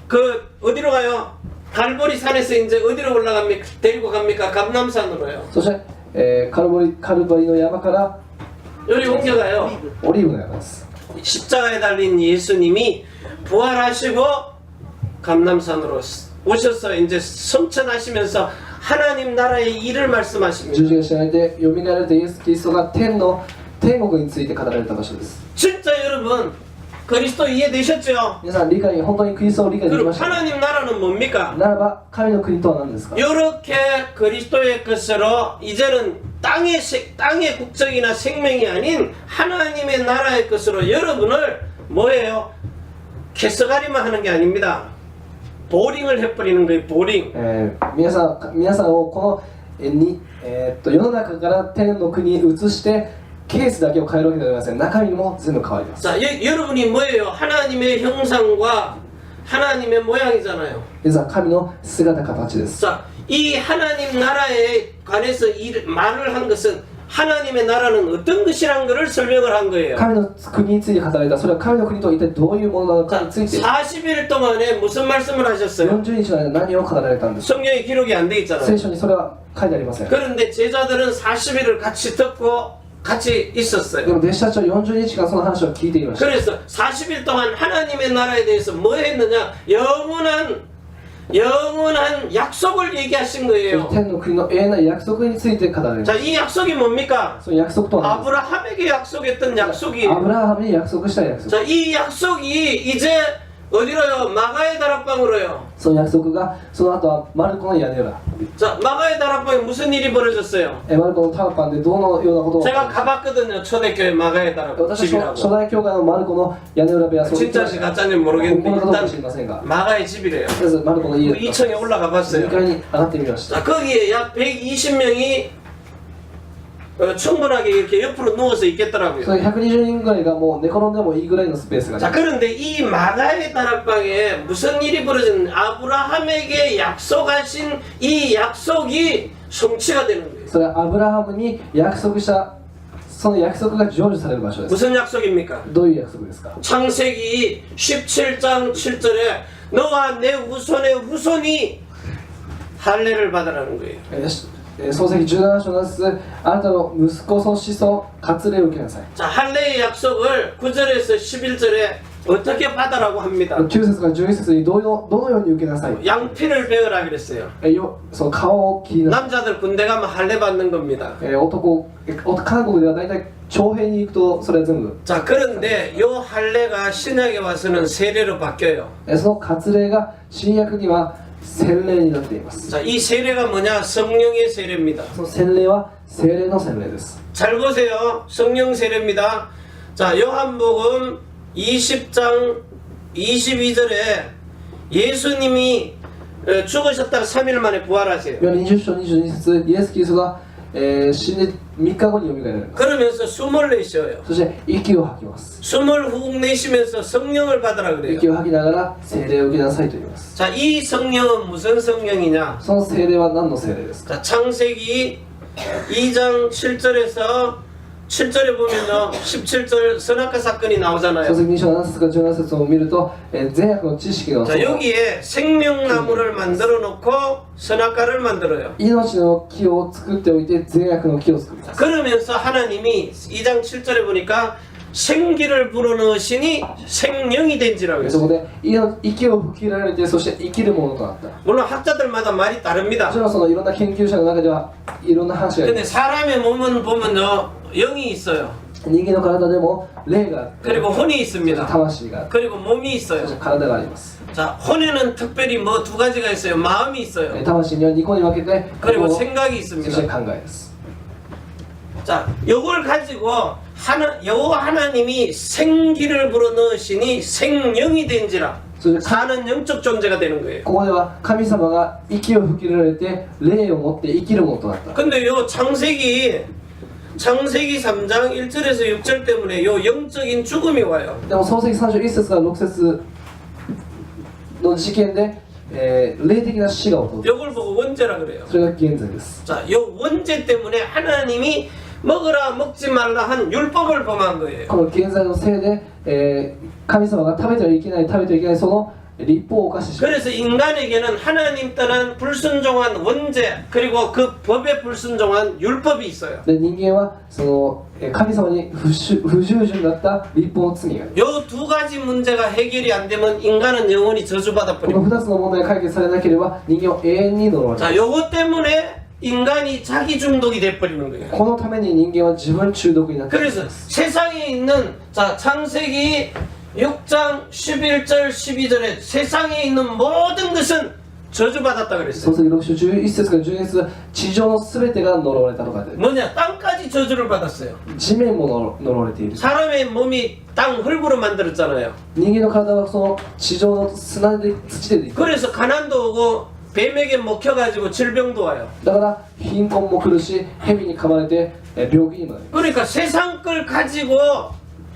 S1: 그 어디로 가요? 갈보리 산에서 이제 어디로 올라갑니까? 데리고 갑니까? 감남산으로요.
S2: そして、カルバリの山から
S1: 여기 옮겨가요.
S2: オリーブの山です
S1: 십자가에 달린 예수님이 부활하시고 감남산으로 오셔서 이제 성천하시면서 하나님 나라의 일을 말씀하십니다.
S2: 十字架にしないでよみがえられたイエス・キリストが天国について語られた場所です
S1: 진짜 여러분 그리스도 이해되셨죠?
S2: 皆さん本当にキリストを理解でき
S1: 그럼
S2: ましたか
S1: 하나님 나라는 뭡니까?
S2: ならば神の国とは何ですか
S1: 이렇게 그리스도의 것으로 이제는 땅의 국적이나 생명이 아닌 하나님의 나라의 것으로 여러분을 뭐예요? 개서가리만 하는 게 아닙니다. 보링을 해버리는 거예요. 보링.
S2: 皆さんをこの世の中から天の国に移してケースだけを変えるわけではありません中身も全部変わります
S1: 자, 여러분이 뭐예요? 하나님의 형상과 하나님의 모양이잖아요.
S2: 皆さん神の姿形です
S1: 자, 이 하나님 나라에 관해서 말을 한 것은 하나님의 나라는 어떤 것이란 것을 설명을 한 거예요.
S2: 神の国について語られたそれは神の国とは一体どういうものなのかについて
S1: 40일 동안에 무슨 말씀을 하셨어요?
S2: 40日の間何を語られたんですか
S1: 성경에 기록이 안 돼 있잖아요.
S2: 聖書にそれは書いてありません
S1: 그런데 제자들은 40일을 같이 듣고 같이
S2: で
S1: 있었어요.
S2: も弟子たちは40日間その話を聞いていました
S1: 그래서 40일 동안 하나님의 나라에 대해서 뭐 했느냐? 영원한 약속을 얘기하신 거예요.
S2: 天の国の永遠な約束について語られま
S1: 자,
S2: す
S1: 이 약속이 뭡니까?
S2: その約束とは何ですか
S1: 아브라함에게 약속했던
S2: ア
S1: 약속이에요.
S2: ブラハムに約束した約束
S1: 자, 이 약속이 이제 어디로요? 마가의 다락방으로요.
S2: その約束がその後はマルコの屋根裏
S1: 자, 마가의 다락방에 무슨 일이 벌어졌어요?
S2: マルコのタラパンでどのようなことを
S1: 제가 가봤거든요. 초대교회 마가의 다락방
S2: 私は
S1: 집이라고.
S2: 初代教会のマルコの屋根裏部屋そういう
S1: 진짜인지 가짜인지
S2: 本
S1: 모르겠는데
S2: 物かどうか知り
S1: 일단
S2: ませんが
S1: 마가의 집이래요.
S2: とりあえずマルコの家
S1: 2층에 올라가
S2: 2
S1: 봤어요.
S2: 階に上がってみました
S1: 자, 거기에 약 120명이 충분하게 이렇게 옆으로 누워서 있겠더라고요.
S2: それ120人ぐらいがもう寝転んでもいいぐらいのスペースが
S1: 자, 그런데 이 마가의 다락방에 무슨 일이 벌어졌는지 아브라함에게 약속하신 이 약속이 성취가 되는 거예요.
S2: それはアブラハムに約束したその約束が成就される場所です
S1: 무슨 약속입니까?
S2: どういう約束ですか
S1: 창세기 17장 7절에 너와 내 후손의 후손이 할례를 받으라는 거예요.
S2: 創世記17章の節あなたの息子その子孫割礼を受けなさい
S1: 자, 할례의 약속을 9절에서 11절에 어떻게 받으라고 합니다.
S2: 9節から11節にどのように受けなさい
S1: 양피를 베어라 그랬어요.
S2: その顔を切りなさい
S1: 남자들 군대 가면 할례 받는 겁니다.
S2: 韓国では大体徴兵に行くとそれは全部
S1: 자, 그런데 요 할례가 신약에 와서는 세례로 바뀌어요.
S2: その割礼が新約には洗礼になっています
S1: 자, 이 세례가 뭐냐? 성령의 세례입니다.
S2: その洗礼は聖霊の洗礼です
S1: 잘 보세요. 성령 세례입니다. 자, 요한복음 20장 22절에 예수님이 죽으셨다가 3일 만에 부활하세요.
S2: 20章22節イエス・キリストが、死んで3日後によみがえられます
S1: 그러면서 숨을 내쉬어요.
S2: そして息を吐きます
S1: 숨을 훅 내쉬면서 성령을 받으라 그래요.
S2: 息を吐きながら聖霊を受けなさいと言います
S1: 자, 이 성령은 무슨 성령이냐?
S2: その聖霊は何の聖霊ですか
S1: 자, 창세기 2장 7절에서 7절에 보면요 17절 선악과 사건이
S2: 創
S1: 나오잖아요.
S2: 世記2章7節から17節を見ると、善悪の知識の
S1: 자, 여기에 생명나무를 만들어 놓고 선악과를 만들어요.
S2: 命の木を作っておいて善悪の木を作ります
S1: 그러면서 하나님이 2장 7절에 보니까 생기를 불어넣으시니 생명이 된지라고
S2: そこ
S1: 했어요.
S2: で息を吹き入れられてそして生きるものとなったも
S1: 물론 학자들마다 말이 다릅니다.
S2: ちろんそのいろんな研究者の中ではいろんな話がありま
S1: 근데
S2: す
S1: 사람의 몸은 보면요 영이 있어요.
S2: 人間の体でも霊があって
S1: 그리고 혼이 있습니다.
S2: 魂があって
S1: 그리고 몸이
S2: そ
S1: 있어요.
S2: して体があります
S1: 자, 혼에는 특별히 뭐 두 가지가 있어요. 마음이 있어요.
S2: 魂には2個に分けて
S1: 그리고
S2: 心
S1: 생각이
S2: そして
S1: 있습니다.
S2: 考えです
S1: 자, 요걸 가지고 여호와 하나님이 생기를 불어넣으시니 생명이 된지라 사는 영적 존재가 되는 거예요.
S2: ここでは神様が息を吹き入れられて霊を持って生きるものとなった
S1: 근데 요 창세기 3장 1절에서 6절 때문에 요 영적인 죽음이 와요.
S2: でも創世記3章1節から6節の事件で、霊的な死が起こる
S1: 요걸 보고 원죄라 그래요.
S2: それが現在です
S1: 자, 요 원죄 때문에 하나님이 먹으라 먹지 말라 한 율법을 범한 거예요.
S2: この現在のせいで、神様が食べてはいけない食べてはいけないその立法を犯してしまう
S1: 그래서 인간에게는 하나님 떠난 불순종한 원죄 그리고 그 법에 불순종한 율법이 있어요.
S2: で人間はその神様に不従順だった立法の罪がある
S1: 요 두 가지 문제가 해결이 안 되면 인간은 영원히 저주받아
S2: この
S1: 버립니다.
S2: 2つの問題が解決されなければ人間は永遠に呪われる
S1: 자, 요것 때문에 인간이 자기 중독이 돼 버리는 거예요.
S2: このために人間は自分中毒になっている
S1: 그래서 세상에 있는 자, 창세기 6장 11절 12절에 세상에 있는 모든 것은 저주받았다
S2: 創
S1: 그랬어요.
S2: 世記6章11節から12節地上のすべてが呪われたとかで
S1: 뭐냐? 땅까지 저주를 받았어요.
S2: 地面も呪われている
S1: 사람의 몸이 땅 흙으로 만들었잖아요.
S2: 人間の体はその地上の砂で土でできている
S1: 그래서 가난도 오고 뱀에게 먹혀가지고 질병도 와요.
S2: だから貧困も来るし蛇に噛まれて病気にもなる
S1: 그러니까 세상 걸 가지고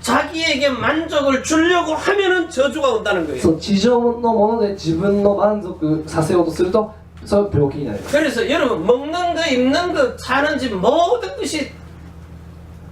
S1: 자기에게 만족을 주려고 하면은 저주가 온다는
S2: そ
S1: 거예요.
S2: う地上のもので自分の満足させようとするとそれは病気になります
S1: 그래서 여러분 먹는 거 입는 거 사는 집 모든 것이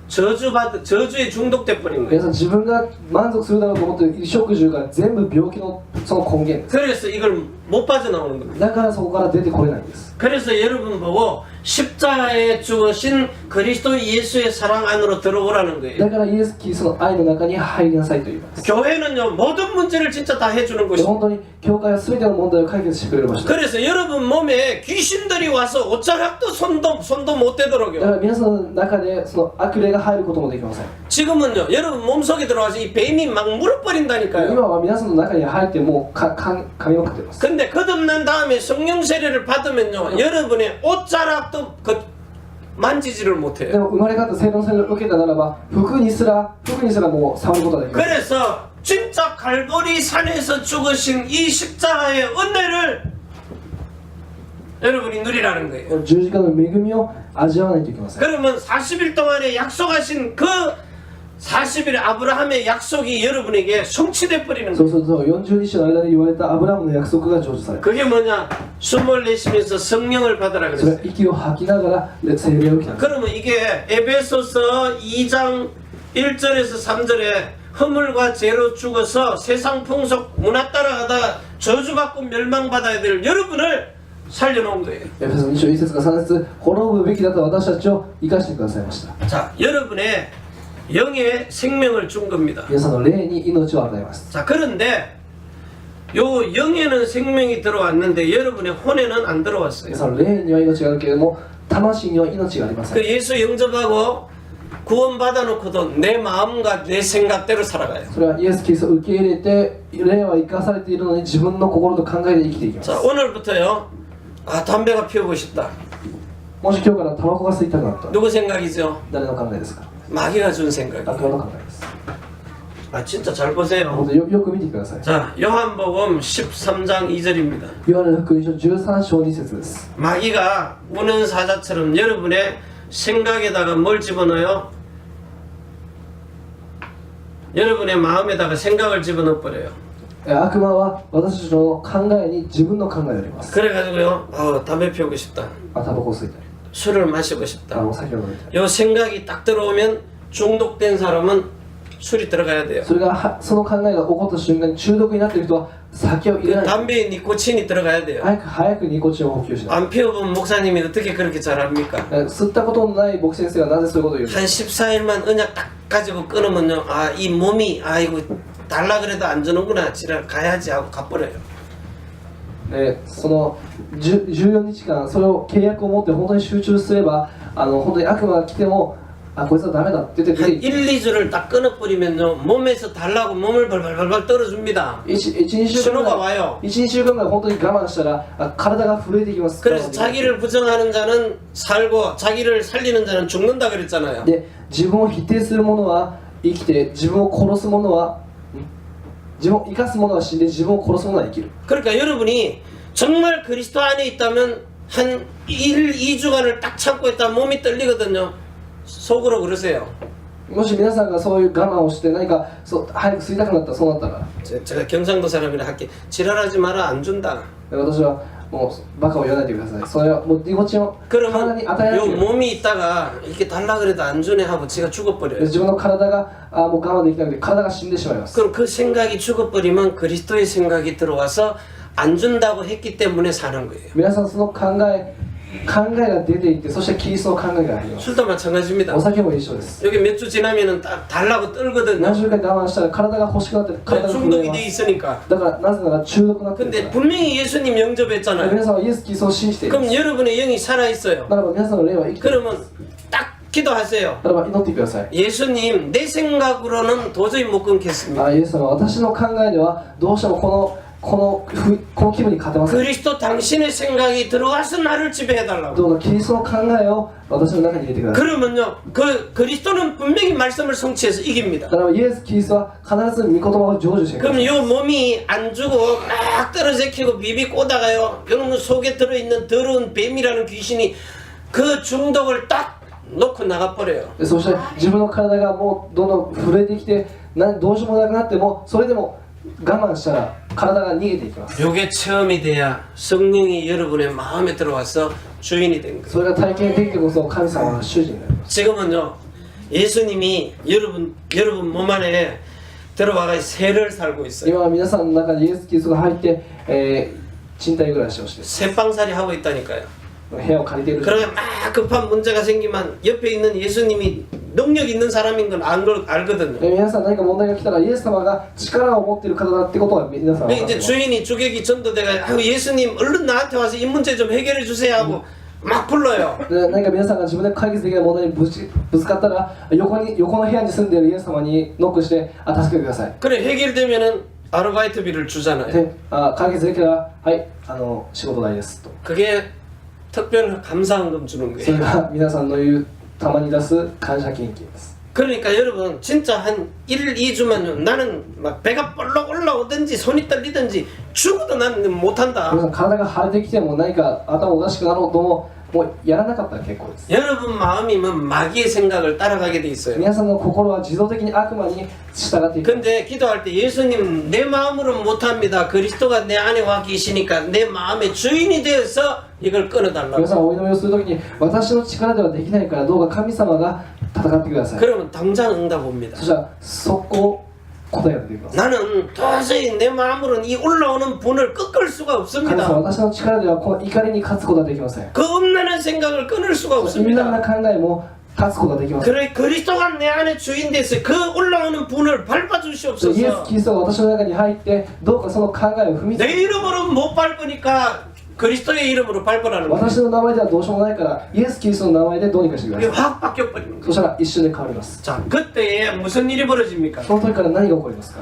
S1: 저주에 중독돼 버린
S2: 皆
S1: 거예요.
S2: さん自分が満足するだろうと思っている衣食住が全部病気のその根源です
S1: 그래서 이걸 못 빠져나오는 겁니다.
S2: だからそこから出てこれないんです
S1: 그래서 여러분 보고 십자가에 죽으신 그리스도 예수의 사랑 안으로 들어오라는 거예요.
S2: だからイエス・キリストの愛の中に入りなさいと言います
S1: 교회는요 모든 문제를 진짜 다 해주는
S2: で
S1: 곳이에요.
S2: 本当に教会は全ての問題を解決してくれる場所です
S1: 그래서 여러분 몸에 귀신들이 와서 옷자락도 손도 못
S2: だか
S1: 대도록요.
S2: ら皆さんの中でその悪霊が入ることもできません
S1: 지금은요 여러분 몸속에 들어와서 이 뱀이 막 물어버린다니까요.
S2: 今は皆さんの中に入ってもう噛みまくってます
S1: 근데 거듭난 다음에 성령 세례를 받으면요 여러분의 옷자락도 만지지를
S2: で
S1: 못해요.
S2: も生まれ変わった聖霊の洗礼を受けたならば服にすらもう触ることができます
S1: 그래서 진짜 갈보리 산에서 죽으신 이 십자가의 은혜를 여러분이 누리라는 거예요.
S2: この十字架の恵みを味わわないといけません。
S1: 그러면 40일 동안에 약속하신 그 40일 아브라함의 약속이 여러분에게 성취돼 버리는
S2: そ
S1: 거예요.
S2: うすると40日の間に言われたアブラハムの約束が成就される。
S1: 그게 뭐냐? 숨을 내쉬면서 성령을 받으라
S2: それは
S1: 그랬어요.
S2: 息を吐きながら聖霊を受けたんです。
S1: 그러면 이게 에베소서 2장 1절에서 3절에 허물과 죄로 죽어서 세상 풍속 문화 따라가다가 저주받고 멸망받아야 될 여러분을 살려놓은 거예요.
S2: エペソ2章1節から3節、滅ぶべきだった私たちを生かしてくださいました。
S1: 자, 여러분의 영의 생명을 준 겁니다.
S2: 皆さんの霊に命を与えます。
S1: 자, 그런데 요 영에는 생명이 들어왔는데 여러분의 혼에는 안 들어왔어요.
S2: 皆さんの霊には命があるけれども、魂には命がありません。
S1: 그 예수 영접하고 구원받아 놓고도 내 마음과 내 생각대로 살아가요.
S2: それはイエス・キリストを受け入れて、霊は生かされているのに自分の心と考えで生きていきます。
S1: 자, 오늘부터요. 아, 담배가 피우고 싶다.
S2: もし今日からタバコが吸いたくなったら、
S1: 누구 생각이죠?
S2: 誰の考えですか？
S1: 마귀가 준
S2: 悪
S1: 생각이에요.
S2: 魔の考えです。
S1: 아, 진짜 잘 보세요.
S2: 本当によく見てください。
S1: 자, 요한복음 13장 2절입니다.
S2: ヨハネの福音書13章2節です。
S1: 마귀가 우는 사자처럼 여러분의 생각에다가 뭘 집어넣어요? 여러분의 마음에다가 생각을 집어넣어 버려요.
S2: 悪魔は私たちの考えに自分の考えを入れます。
S1: 그래가지고요. 담배 피우고 싶다.
S2: タバコを吸いたい。
S1: 술을 마시고 싶다.
S2: お酒を飲みたい。
S1: 요 생각이 딱 들어오면 중독된 사람은 술이 들어가야 돼요.
S2: それがその考えが起こった瞬間に中毒になっている人は酒を入れ
S1: 그
S2: ない。
S1: 담배에 니코틴이 들어가야 돼요.
S2: 早くニコチンを補給しない。
S1: 안 피워본 목사님이 어떻게 그렇게 잘합니까?
S2: 吸ったことのない牧師先生がなぜそういうことを言うの
S1: 한 14일만 언약 딱 가지고 끊으면요. 아, 이 몸이 아이고 달라 그래도 안 주는구나. 지랄 가야지 하고 가버려요.
S2: その14日間それを契約を持って本当に集中すれば本当に悪魔が来てもこいつはダメだって言って
S1: 한
S2: 1、
S1: 1, 2주를 딱 끊어버리면요. 몸에서 달라고 몸을 벌벌벌 떨어줍니다.
S2: 2週間
S1: 신호가
S2: ぐらい
S1: 와요.
S2: 1、2週間ぐらい本当に我慢したら体が震えてきます。
S1: 그래서 자기를 부정하는 자는 살고 자기를 살리는 자는 죽는다 그랬잖아요.
S2: で自分を否定する者は生きて自分を殺す者は自分を生かす者は死んで自分を殺す者は生きる。
S1: 그러니까 여러분이 정말 그리스도 안에 있다면 한 1, 2주간을 딱 참고 있다 몸이 떨리거든요. 속으로 그러세요.
S2: もし皆さんがそういう我慢をして何か早く吸いたくなったらそうなったら
S1: 제가 경상도 사람이라 할게. 지랄하지 마라 안 준다.
S2: 私はもうバカを言わないでください。それはもうニコチンを体
S1: 그러면
S2: に与えな
S1: 요
S2: ければ
S1: 몸이 있다가 이렇게 달라 그래도 안 주네 하고 지가 죽어버려요.
S2: 自分の体がもう我慢できなくて体が死んでしまいます。
S1: 그럼 그 생각이 죽어버리면 그리스도의 생각이 들어와서 안 준다고 했기 때문에 사는 거예요.
S2: 皆さんその考えが出ていってそしてキリストの考えが入ります。
S1: 술도 마찬가지입니다.
S2: お酒も一緒です。
S1: 여기 몇 주 지나면은 딱 달라고 떨거든요.
S2: 何週間我慢したら体が欲しくなって体が震え
S1: 중독이
S2: ま
S1: 돼
S2: す。
S1: 있으니까.
S2: だからなぜなら中毒になっている
S1: 근데
S2: から。
S1: 분명히 예수님 영접했잖아요.
S2: 皆さんはイエス・キリストを信じている。
S1: 그럼 여러분의 영이 살아있어요.
S2: ならば皆さんの霊は生きている。
S1: 그러면 딱 기도하세요.
S2: ならば祈ってください。
S1: 예수님 내 생각으로는 도저히 못 끊겠습니다.
S2: イエス様、私の考えではどうしてもこの気分に勝てません。
S1: 그리스도 당신의 생각이 들어와서 나를 지배해달라고.
S2: どうかキリストの考えを私の中に入れてください。
S1: 그러면요 그 그리스도는 분명히 말씀을 성취해서 이깁니다.
S2: だからイエス・キリストは必ず御言葉を成就してくださ
S1: 그럼
S2: い。
S1: 요 몸이 안 주고 막 떨어지키고 비비 꼬다가요 여러분 속에 들어있는 더러운 뱀이라는 귀신이 그 중독을 딱 놓고 나가버려요.
S2: そして自分の体がもうどんどん震えてきてどうしようもなくなってもそれでも我慢したら体が逃げていきます。
S1: 요게 체험이 돼야 성령이 여러분의 마음에 들어와서 주인이 된 거예요.
S2: それが体験できてこそ神様の主人になります。
S1: 지금은요 예수님이 여러분 몸 안에 들어와가 세를 살고 있어요.
S2: 今は皆さんの中にイエス・キリストが入って、賃貸暮らしをして
S1: 새빵살이 하고 있다니까요.
S2: 部屋を借りている。
S1: 그러면 막 급한 문제가 생기면 옆에 있는 예수님이 능력 있는 사람인 건 알거든요.
S2: 皆さん何か問題が来たらイエス様が力を持っている方だってことは皆さんは分かってい
S1: 이제
S2: ます。
S1: 주인이 주객이 전도돼가 아유 예수님 얼른 나한테 와서 이 문제 좀 해결해 주세요 하고 막 불러요.
S2: で何か皆さんが自分で解決できない問題にぶつかったら横の部屋に住んでいるイエス様にノックして助けてください。
S1: 그래 해결되면은 아르바이트비를 주잖아요.
S2: で解決できたらはい仕事代ですと。
S1: 그게 특별 감사헌금 주는
S2: それ
S1: 거예요.
S2: が皆さんの言うたまに出す感謝献金です。
S1: 그러니까 여러분 진짜 한 1, 2주만 나는 막 배가 볼록 올라오든지 손이 떨리든지 죽어도 나는 못한다.
S2: 皆さん体が腫れてきても何か頭おかしくなろうとももうやらなかったら結構です
S1: 여러분 마음이면 마귀의 생각을 따라가게 돼 있어요.
S2: 皆さんの心は自動的に悪魔に従っていく
S1: 근데 기도할 때 예수님 내 마음으로 못합니다. 그리스도가 내 안에 와 계시니까 내 마음의 주인이 되어서 이걸
S2: 皆さ
S1: 끊어달라고.
S2: んお祈りをするときに私の力ではできないからどうか神様が戦ってください
S1: 그러면 당장 응답 옵니다.
S2: そしたら速攻答えが出てきます
S1: 나는 도저히 내 마음으로는 이 올라오는 분을 꺾을 수가
S2: 神様
S1: 없습니다.
S2: 私の力ではこの怒りに勝つことはできません
S1: 그 음란한 생각을 끊을 수가
S2: 意味深な
S1: 없습니다.
S2: 考えも勝つことはできません
S1: 그래 그리스도가 내 안에 주인 돼서 그 올라오는 분을
S2: イエス・
S1: 밟아주시옵소서.
S2: キリストが私の中に入ってどうかその考えを踏みつ
S1: 내
S2: け
S1: 이름으로 못 밟으니까 그리스도의 이름으로 밟으라는 거예요.
S2: 私の名前ではどうしようもないからイエス・キリストの名前でどうにかしてくだ
S1: 이게
S2: さい
S1: 확 바뀌어버리는
S2: そ
S1: 거예요.
S2: したら一瞬で変わります
S1: 자 그때에 무슨 일이 벌어집니까?
S2: その時から何が起こりますか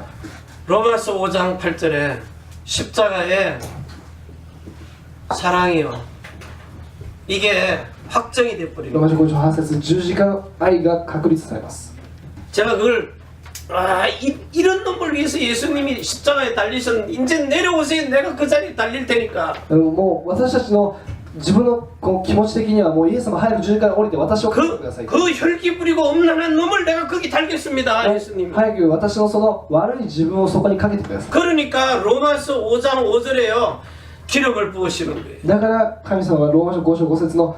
S1: 로마서 5장 8절에 십자가에 사랑이요. 이게 확정이 돼버리는
S2: ロマ
S1: 거예요.
S2: 書5章8節十字架の愛が確立されます
S1: 제가 그걸 이런 놈을 위해서 예수님이 십자가에 달리셨는데 이제 내려오세요. 내가 그 자리에 달릴 테니까.
S2: もう私たちの自分のこう気持ち的にはもうイエス様早く十字架に降りて私をかけてください
S1: 그 혈기 부리고 음란한 놈을 내가 거기 달겠습니다. 예수님.
S2: 早く私のその悪い自分をそこにかけてくださ
S1: 그러니까 로마서 5장 5절에요. 기름을 부으시는 거예요.
S2: いだから神様はローマ書5章5節の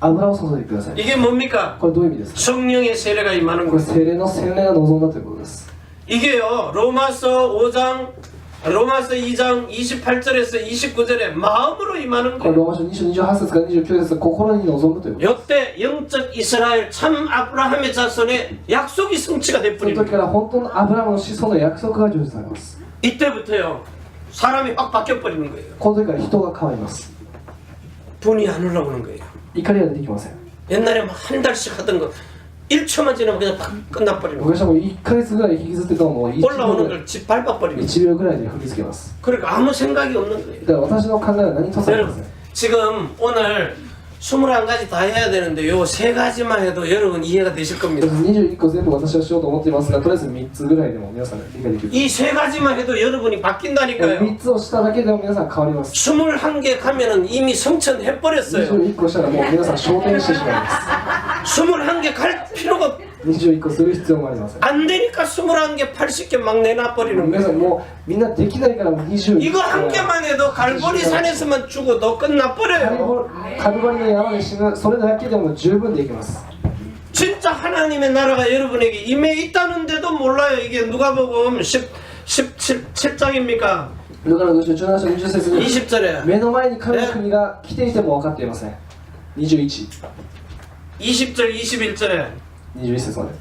S2: 油を注いでください
S1: 이게 뭡니까?
S2: これどういう意味ですか
S1: 성령의 세례가 임하는
S2: これ
S1: 거예요.
S2: 聖霊の洗礼が望んだということです
S1: 이게요. 로마서 2장 28절에서 29절에 마음으로 임하는
S2: これ
S1: 거예요.
S2: ローマ書2章28節から29節心に望むということ
S1: 이때 영적 이스라엘 참 아브라함의 자손의 약속이 성취가
S2: その
S1: 돼버리는
S2: 時
S1: 거예요.
S2: から本当のアブラムの子孫の約束が成就されます
S1: 이때부터요. 사람이 확 바뀌어버리는 거예요.
S2: この時から人が変わります
S1: 분이 안 올라오는 거예요.
S2: 怒りが出てきません
S1: 옛날에 막 한 달씩 하던 거 1초만 지나면 그냥 팍 끝나버리는 거예요.
S2: 昔はもう1ヶ月ぐらい引きずってたのを 1秒
S1: 올라오는
S2: ぐらい
S1: 걸 밟아버리는 거예요.
S2: 1秒ぐらいで振り付けます
S1: 그러니까 아무 생각이 없는 거예요.
S2: だから私の考えは何とされません
S1: 여러분 지금 오늘 21가지 다 해야 되는데 요 3가지만 해도 여러분 이해가 되실 겁니다.
S2: 21個全部私はしようと思っていますがとりあえず3つぐらいでも皆さん理解できる
S1: 이 3가지만 해도 여러분이 바뀐다니까요.
S2: 3つをしただけでも皆さん変わります
S1: 21개 가면은 이미 성천해버렸어요.
S2: 21個したらもう皆さん昇天してしまいま
S1: 21개 갈 필요가
S2: す21個する必要もありません
S1: 안 되니까 21개 80개 막 내놔버리는
S2: 皆さ
S1: 거예요.
S2: んもうみんなできないから21
S1: 이거 한 개만 해도 갈보리 산에서만 죽어도 끝나버려요.
S2: カルバリの山で死ぬそれだけでも十分できます
S1: 진짜 하나님의 나라가 여러분에게 임해 있다는데도 몰라요. 이게 누가복음 17장입니까?
S2: ルカの5章17章20節に
S1: 20절에
S2: 目の前に神の国が来ていても分かっていません21
S1: 20절 21절에
S2: 21節まで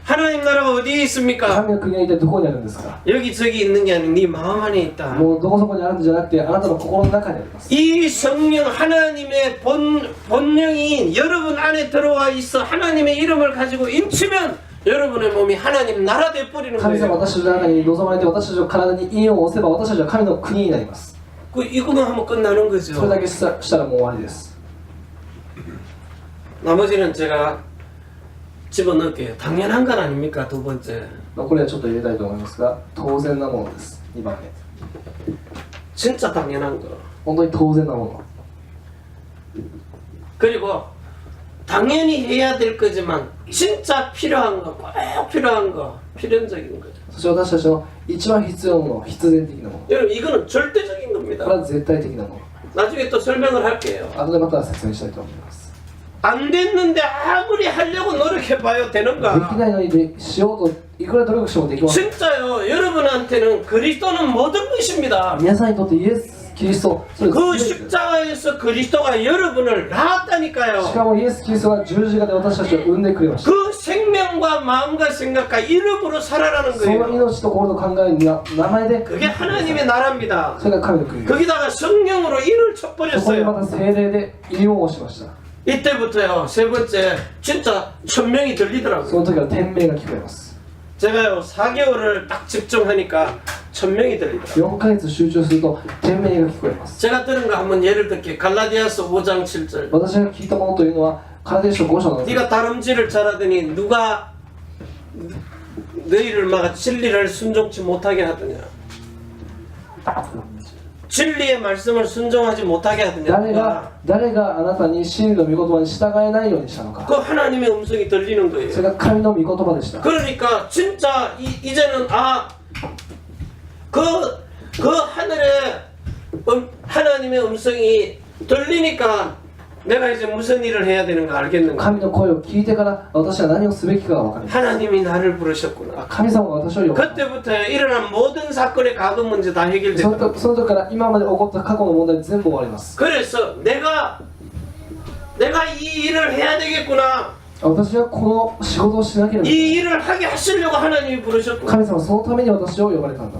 S1: 하나님 나라가 어디에 있습니까?
S2: 神の国は一体どこにあるんですか
S1: 여기저기 있는 게 아니고 네 마음 안에 있다.
S2: もうどこそこにあるんじゃなくてあなたの心の中にあります
S1: 이 성령 하나님의 본령이 여러분 안에 들어와 있어 하나님의 이름을 가지고 임치면 여러분의 몸이 하나님 나라 돼버리는
S2: 神様
S1: 거예요.
S2: 私たちの中に望まれて私たちの体に印を押せば私たちは神の国になります
S1: 이거만 하면 끝나는
S2: それだ
S1: 거죠.
S2: けしたらもう終わりです
S1: 나머지는 제가 집어넣을게요. 당연한 건 아닙니까? 두 번째.
S2: これはちょっと入れたいと思いますが当然なものです2番目
S1: 진짜 당연한 거.
S2: 本当に当然なもの
S1: 그리고 당연히 해야 될 거지만 진짜 필요한 거, 꼭 필요한 거, 필연적인 거죠.
S2: そして私たちの一番必要なもの必然的なもの
S1: 여러분 이거는 절대적인
S2: こ
S1: 겁니다.
S2: れは絶対的なもの
S1: 나중에 또 설명을 할게요.
S2: 後でまた説明したいと思います
S1: 안 됐는데 아무리 하려고 노력해봐요
S2: でき
S1: 되는가?
S2: ないのにしようといくら努力してもできません
S1: 진짜요. 여러분한테는 그리스도는 모든 것입니다.
S2: 皆さんにとってイエス・キリストそれ
S1: 그
S2: 全てです
S1: 십자가에서 그리스도가 여러분을
S2: し
S1: 낳았다니까요.
S2: かもイエス・キリストは十字架で私たちを産んでくれました
S1: 그 생명과 마음과 생각과 이름으로 살아라는
S2: その
S1: 거예요.
S2: 命と心と考えに名前で
S1: 그게 하나님의 나라입니다.
S2: それが神の国です
S1: 거기다가 성령으로 일을
S2: そこにま
S1: 쳐버렸어요.
S2: た聖霊で医療をしました
S1: 이때부터요. 세 번째 진짜 천명이
S2: そ
S1: 들리더라고요.
S2: の時は天命が聞こえます
S1: 제가요 4개월을 딱 집중하니까 천명이 들리더라고요.
S2: 4ヶ月集中すると天命が聞こえます
S1: 제가 들은 거 한번 예를 들게 갈라디아서 5장 7절
S2: 私が聞いたものというのはカラディ書5章なんです
S1: 네가 다름질을 잘하더니 누가 너희를 막 진리를 순종치 못하게 하더냐? 진리의 말씀을 순종하지 못하게 하더냐?
S2: 誰があなたに真理の御言葉に従えないようにしたのか
S1: 그 하나님의 음성이 들리는 거예요.
S2: それが神の御言葉でした
S1: 그러니까 진짜 이제는 그 하늘에 하나님의 음성이 들리니까 내가 이제 무슨 일을 해야 되는 거 알겠는가?
S2: 神の声を聞いてから私は何をすべきかが分かります
S1: 하나님이 나를 부르셨구나.
S2: 神様が私を呼ばれた
S1: 그때부터 일어난 모든 사건의 과거 문제 다
S2: その
S1: 해결됐다.
S2: 時その時から今まで起こった過去の問題全部終わります
S1: 그래서 내가 이 일을 해야 되겠구나.
S2: 私はこの仕事をしなければ
S1: 이 일을 하게 하시려고 하나님이 부르셨구나.
S2: 神様はそのために私を呼ばれたんだ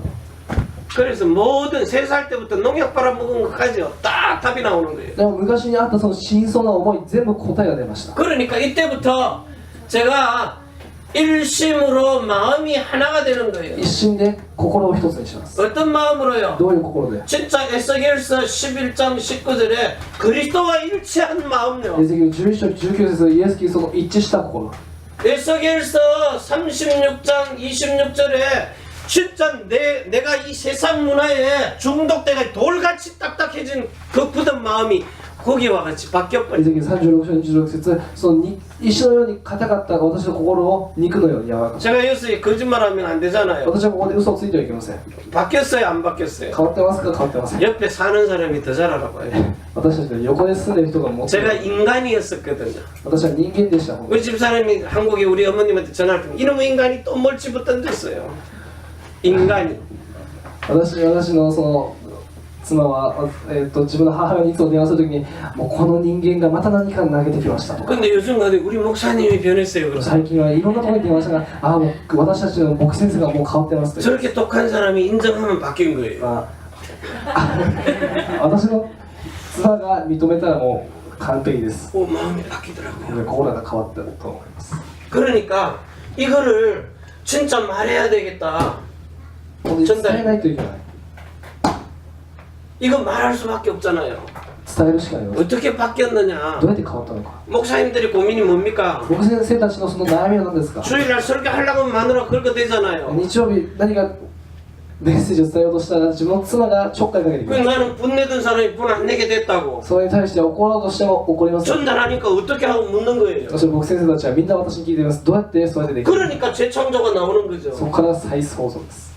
S1: 그래서 모든 3살 때부터 농약 빨아먹은 것까지요. 딱 답이 나오는 거예요.
S2: でも昔にあったその真相な思い全部答えが出ました
S1: 그러니까 이때부터 제가 일심으로 마음이 하나가 되는 거예요.
S2: 一心で心を一つにします
S1: 어떤 마음으로요?
S2: どういう心で
S1: 진짜 에스겔서 11장 19절에 그리스도와 일치한 마음요.
S2: エゼキエル11章19節イエス・キリストと一致した心
S1: 에스겔서 36장 26절에 진짜 내가 이 세상 문화에 중독돼가 돌같이 딱딱해진 그 굳은 마음이 고기와 같이 바뀌어버려.
S2: エゼキエル36章26節その石のように硬かった私の心を肉のように柔らかく
S1: 제가 여기서 거짓말하면 안 되잖아요.
S2: 私はここで嘘をついてはいけません
S1: 바뀌었어요, 안 바뀌었어요?
S2: 変わってますか変わってません
S1: 옆에 사는 사람이 더 잘 알아봐요.
S2: 私たちの横で住んでる人がもっと
S1: 제가 인간이었었거든요.
S2: 私は人間でした
S1: 우리 집사람이 한국에 우리 어머님한테 전화할 때 이놈의 인간이 또 뭘 집어던졌어요. 인간이.
S2: 私のその妻は、自分の母親にいつも電話するときにもうこの人間がまた何か投げてきましたと
S1: 근데 요즘 가도 우리 목사님이 변했어요. 그래서
S2: 最近はいろんなところに電話したがもう私たちの牧先生がもう変わってますと
S1: 저렇게 독한 사람이 인정하면 바뀐 거예요.
S2: 私の妻が認めたらもう完璧です
S1: 마음이 바뀌더라고요.
S2: 心が変わったと思います
S1: 그러니까 이거를 진짜 말해야 되겠다.
S2: 伝えないといけない
S1: 이거 말할 수밖에 없잖아요.
S2: 伝えるしかないです
S1: 어떻게 바뀌었느냐?
S2: どうやって変わったのか
S1: 목사님들의 고민이 뭡니까?
S2: 牧先生たちのその悩みは何ですか
S1: 주일날 설교하려고 하면 마누라 긁어 대잖아요.
S2: 日曜日何かメッセージを伝えようとしたら自分の妻がちょっかいかけてき
S1: 그
S2: ます
S1: 나는 분내던 사람이 분 안 내게 됐다고.
S2: それに対して怒ろうとしても怒りません
S1: 전달하니까 어떻게 하고 묻는 거예요.
S2: そして牧先生たちはみんな私に聞いていますどうやってそうやってできる
S1: 그러니까 재창조가 나오는
S2: そ
S1: 거죠.
S2: こから再創造です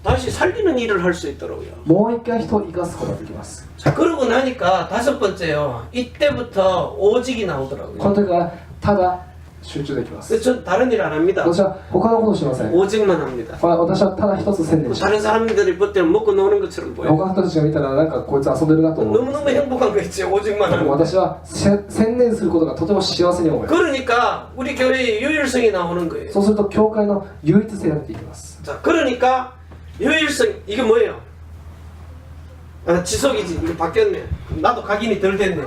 S1: 다시 살리는 일을 할 수 있더라고요.
S2: もう一回人を生かすことができます
S1: 자, 그러고 나니까 5번째요. 이때부터 오직이
S2: この
S1: 나오더라고요.
S2: 時からただ集中できます
S1: 전 다른 일 안 합니다.
S2: 私は他のことしません
S1: 오직만 합니다.
S2: 私はただ一つ専念します
S1: 다른 사람들이 볼 때는 먹고 노는 것처럼 보여요.
S2: 他の人たちが見たらなんかこいつ遊んでるなと思う
S1: 너무너무 행복한 거 있지, 오직만
S2: で
S1: 하는
S2: も
S1: 거.
S2: 私は専念することがとても幸せに思います
S1: 그러니까 우리 교회의 유일성이 나오는 거예요.
S2: そうすると教会の唯一性が出ていきます
S1: 자, 그러니까 유일성, 이게 뭐예요? 지속이지. 이거 바뀌었네. 나도 각인이 덜 됐네.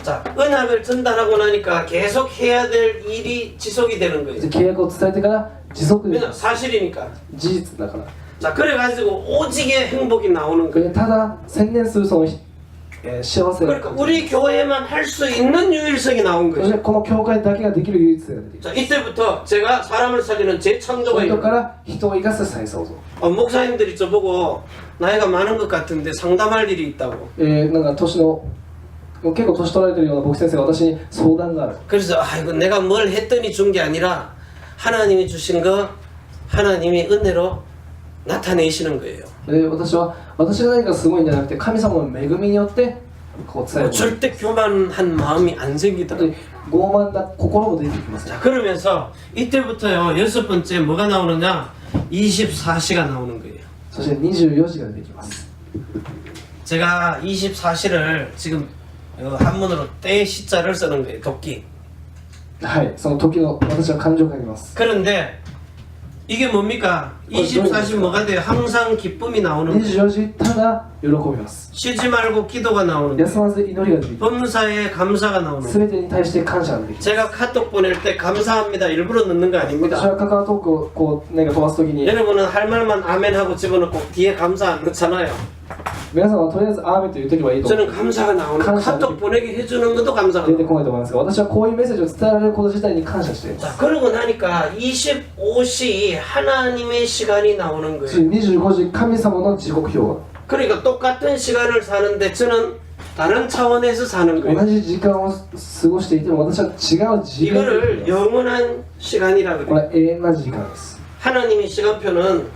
S1: 자, 은학을 전달하고 나니까 계속 해야 될 일이 지속이 되는 거예요.
S2: 契約を伝えてから持続で
S1: 왜냐 사실이니까.
S2: 事実だから
S1: 자, 그래가지고 오직의 행복이 나오는 거예요.
S2: ただ専念するその、幸せ
S1: 그러니까 우리 교회만 할 수 있는 유일성이 나온
S2: そし
S1: 거예요.
S2: てこの教会だけができる唯一性が出てきます
S1: 자, 이때부터 제가 사람을 살리는
S2: そ
S1: 재창조가
S2: の人か
S1: 일어나요.
S2: ら人を生かす再創造
S1: 목사님들이 저보고 나이가 많은 것 같은데 상담할 일이 있다고.
S2: なんか年の結構年取られてるような牧師先生が私に相談がある
S1: 그래서 이거 내가 뭘 했더니 준 게 아니라 하나님이 주신 거 하나님이 은혜로 나타내시는 거예요.
S2: で私が何かすごいんじゃなくて神様の恵みによってこう伝える
S1: 절대 교만한 마음이 안 생기더라고요.
S2: で傲慢な心も出てきます
S1: 자, 그러면서 이때부터요 6번째 뭐가 나오느냐 24시가 나오는 거예요.
S2: そして24時が出てきます
S1: 제가 24시를 지금 한문으로 때 시자를 쓰는 거예요. 도끼.
S2: はいその時の私は感情を書きます
S1: 그런데 이게 뭡니까? 24시 뭐가 돼요? 항상 기쁨이 나오는 거예요.
S2: 24時ただ喜びます
S1: 쉬지 말고 기도가 나오는 거예요.
S2: 休まず祈りが出てきます
S1: 범사에 감사가 나오는 거예요.
S2: 全てに対して感謝が出てきます
S1: 제가 카톡 보낼 때 감사합니다 일부러 넣는 거
S2: 私
S1: 아닙니다.
S2: はカカオトークをこうなんか飛ばすときに
S1: 여러분은 할 말만 아멘 하고 집어넣고 뒤에 감사 안 넣잖아요.
S2: 皆さんはとりあえずアーメンと言っておけばいいと思う
S1: 저는 감사가 나오는
S2: 감사.
S1: 카톡 보내게 해주는 것도 감사가
S2: 出て
S1: 나오고.
S2: こないと思いますが、私はこういうメッセージを伝えられること自体に感謝していま
S1: 자,
S2: す。
S1: 그러고 나니까 25시 하나님의 시간이 나오는
S2: そして
S1: 거예요.
S2: 25時神様の時刻表
S1: 그러니까 똑같은 시간을 사는데 저는 다른 차원에서 사는
S2: 同
S1: 거예요.
S2: じ時間を過ごしていても私は違う次元で
S1: 이거를
S2: 生きています
S1: 영원한 시간이라
S2: こ
S1: 그래요.
S2: れは永遠な時間です。
S1: 하나님의 시간표는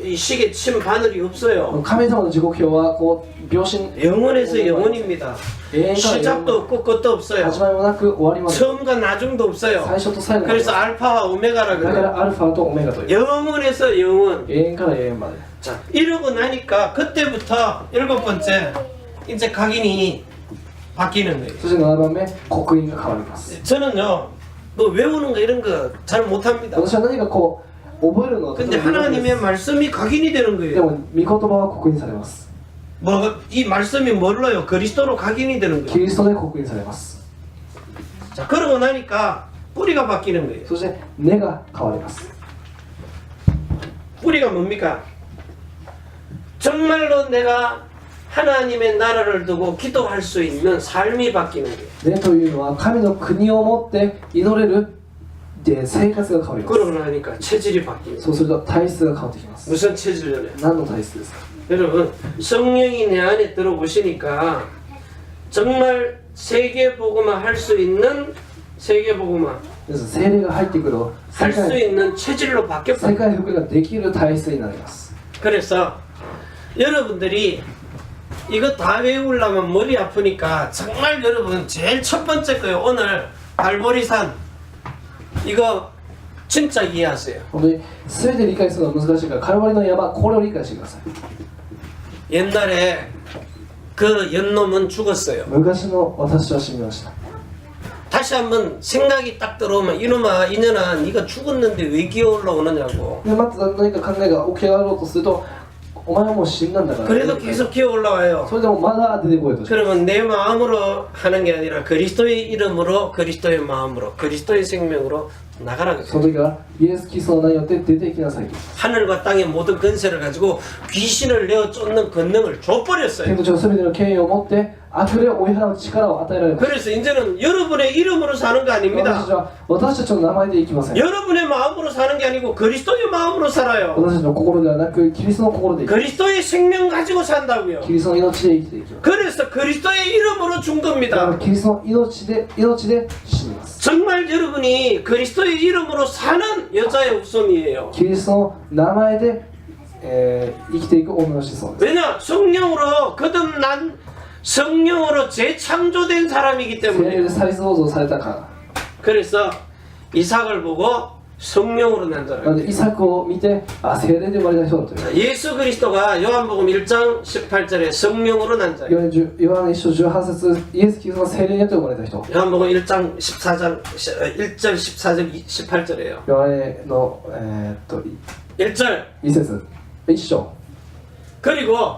S1: 이 시계 침 바늘이 없어요.
S2: 神様の時刻表はこう秒針
S1: 영원에서 영원입니다.
S2: 永遠から永遠
S1: 시작도 없고 끝도 없어요.
S2: 始まりもなく終わりもなく
S1: 처음과 나중도 없어요.
S2: 最初と最後まで
S1: 그래서 알파와 오메가라
S2: だか
S1: 그래요.
S2: らアルファとオメガという
S1: 영원에서 영원.
S2: 永遠から永遠まで
S1: 자, 이러고 나니까 그때부터 7번째 이제 각인이 바뀌는 거예요.
S2: そして7番目刻印が変わります
S1: 저는요, 뭐 외우는 거 이런 거 잘 못합니다.
S2: 私は何かこう覚えるのはとて
S1: 근데
S2: も苦手
S1: 하나님의
S2: です
S1: 말씀이 각인이 되는
S2: で
S1: 거예요.
S2: も御言葉は刻印されます
S1: 뭐 이 말씀이 뭘로요? 그리스도로 각인이 되는
S2: キ
S1: 거예요.
S2: リストで刻印されます
S1: 자, 그러고 나니까 뿌리가 바뀌는 거예요.
S2: そして根が変わります
S1: 뿌리가 뭡니까? 정말로 내가 하나님의 나라를 두고 기도할 수 있는 삶이 바뀌는 거예요.
S2: 根というのは神の国をもって祈れる生活が変わります
S1: 그러고 나니까 체질이 바뀌는 거예요.
S2: そうすると体質が変わってきます
S1: 무슨 체질이냐?
S2: 何の体質ですか
S1: 여러분, 성령이 내 안에 들어오시니까 정말 세계복음화 할 수 있는 세계복음화
S2: 皆さん聖霊が入ってくると
S1: 할
S2: 世
S1: 수
S2: 界
S1: 있는 체질로
S2: 世
S1: 바뀌었다.
S2: 界福音ができる体質になります
S1: 그래서 여러분들이 이거 다 외우려면 머리 아프니까 정말 여러분 제일 첫 번째 거예요. 오늘 발보리산 이거 진짜 이해하세요.
S2: 本当に全て理解するのは難しいからカルバリの山これを理解してください
S1: 옛날에 그 연놈은 죽었어요.
S2: 昔の私は死にました
S1: 다시 한번 생각이 딱 들어오면 이놈아 이년아 네가 죽었는데 왜 기어 올라오느냐고.
S2: でまた何か考えが起き上がろうとするとお前はもう死んだんだから
S1: 그래도 계속 기어 올라와요.
S2: それでもまだ出てこようとして
S1: 그러면 내 마음으로 하는 게 아니라 그리스도의 이름으로 그리스도의 마음으로 그리스도의 생명으로 나가라
S2: その
S1: 그래요.
S2: 時はイエス・キリストの名によって出て行きなさいと
S1: 하늘과 땅의 모든 권세를 가지고 귀신을 내어 쫓는 권능을
S2: 天
S1: 줘버렸어요.
S2: と地の全ての権威を持って悪霊を追い払う力を与えられました
S1: 그래서 이제는 여러분의 이름으로 사는 거
S2: 私
S1: 아닙니다.
S2: たちは私たちの名前で生きません
S1: 여러분의 마음으로 사는 게 아니고 그리스도의 마음으로 살아요.
S2: 私たちの心ではなくキリストの心で生き
S1: 그리스도의 생명 가지고 산다고요.
S2: キリストの命で生きていきます
S1: 그래서 그리스도의 이름으로 준
S2: だから
S1: 겁니다.
S2: キリストの命で死にます
S1: 정말 여러분이 그리스도의 이름으로 사는 여자의 후손이에요.
S2: キリストの名前で、生きていく女の子孫です
S1: 왜냐? 성령으로 거듭난 성령으로 재창조된 사람이기
S2: 聖霊
S1: 때문에.
S2: で再創造されたから
S1: 그래서 이삭을 보고 성령으로 난
S2: なの
S1: 자라.
S2: でイサクを見て聖霊で生まれた人だという
S1: 예수 그리스도가 요한복음 1장 18절에 성령으로 난 자예요.
S2: ヨハネ1章18節イエス・キリストが聖霊によって生まれた人
S1: 요한복음 1장 14장 1절 14절 18절이에요.
S2: ヨハネの、
S1: 1절
S2: 1節1章
S1: 그리고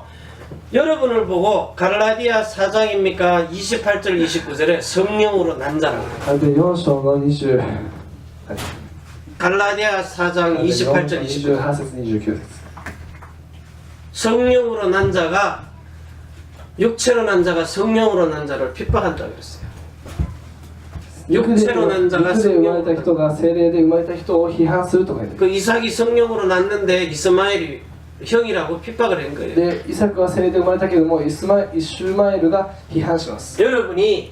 S1: 여러분을 보고 갈라디아 4장입니까? 28절 29절에 성령으로 난 자라고.
S2: で4章の20
S1: 갈라디아 4장 28절 29절
S2: 28節29節
S1: 성령으로 난 자가 육체로 난 자가 성령으로 난 자를 핍박한다 그랬어요.
S2: 肉
S1: 육체로 난
S2: で
S1: 자가
S2: 生まれた
S1: 성령으로
S2: 人が聖霊で生まれた人を批判すると書いてある
S1: 그 이삭이 성령으로 났는데 이스마엘이 형이라고 핍박을 한 거예요.
S2: でイサクは聖霊で生まれたけどもイシュマエルが批判します
S1: 여러분이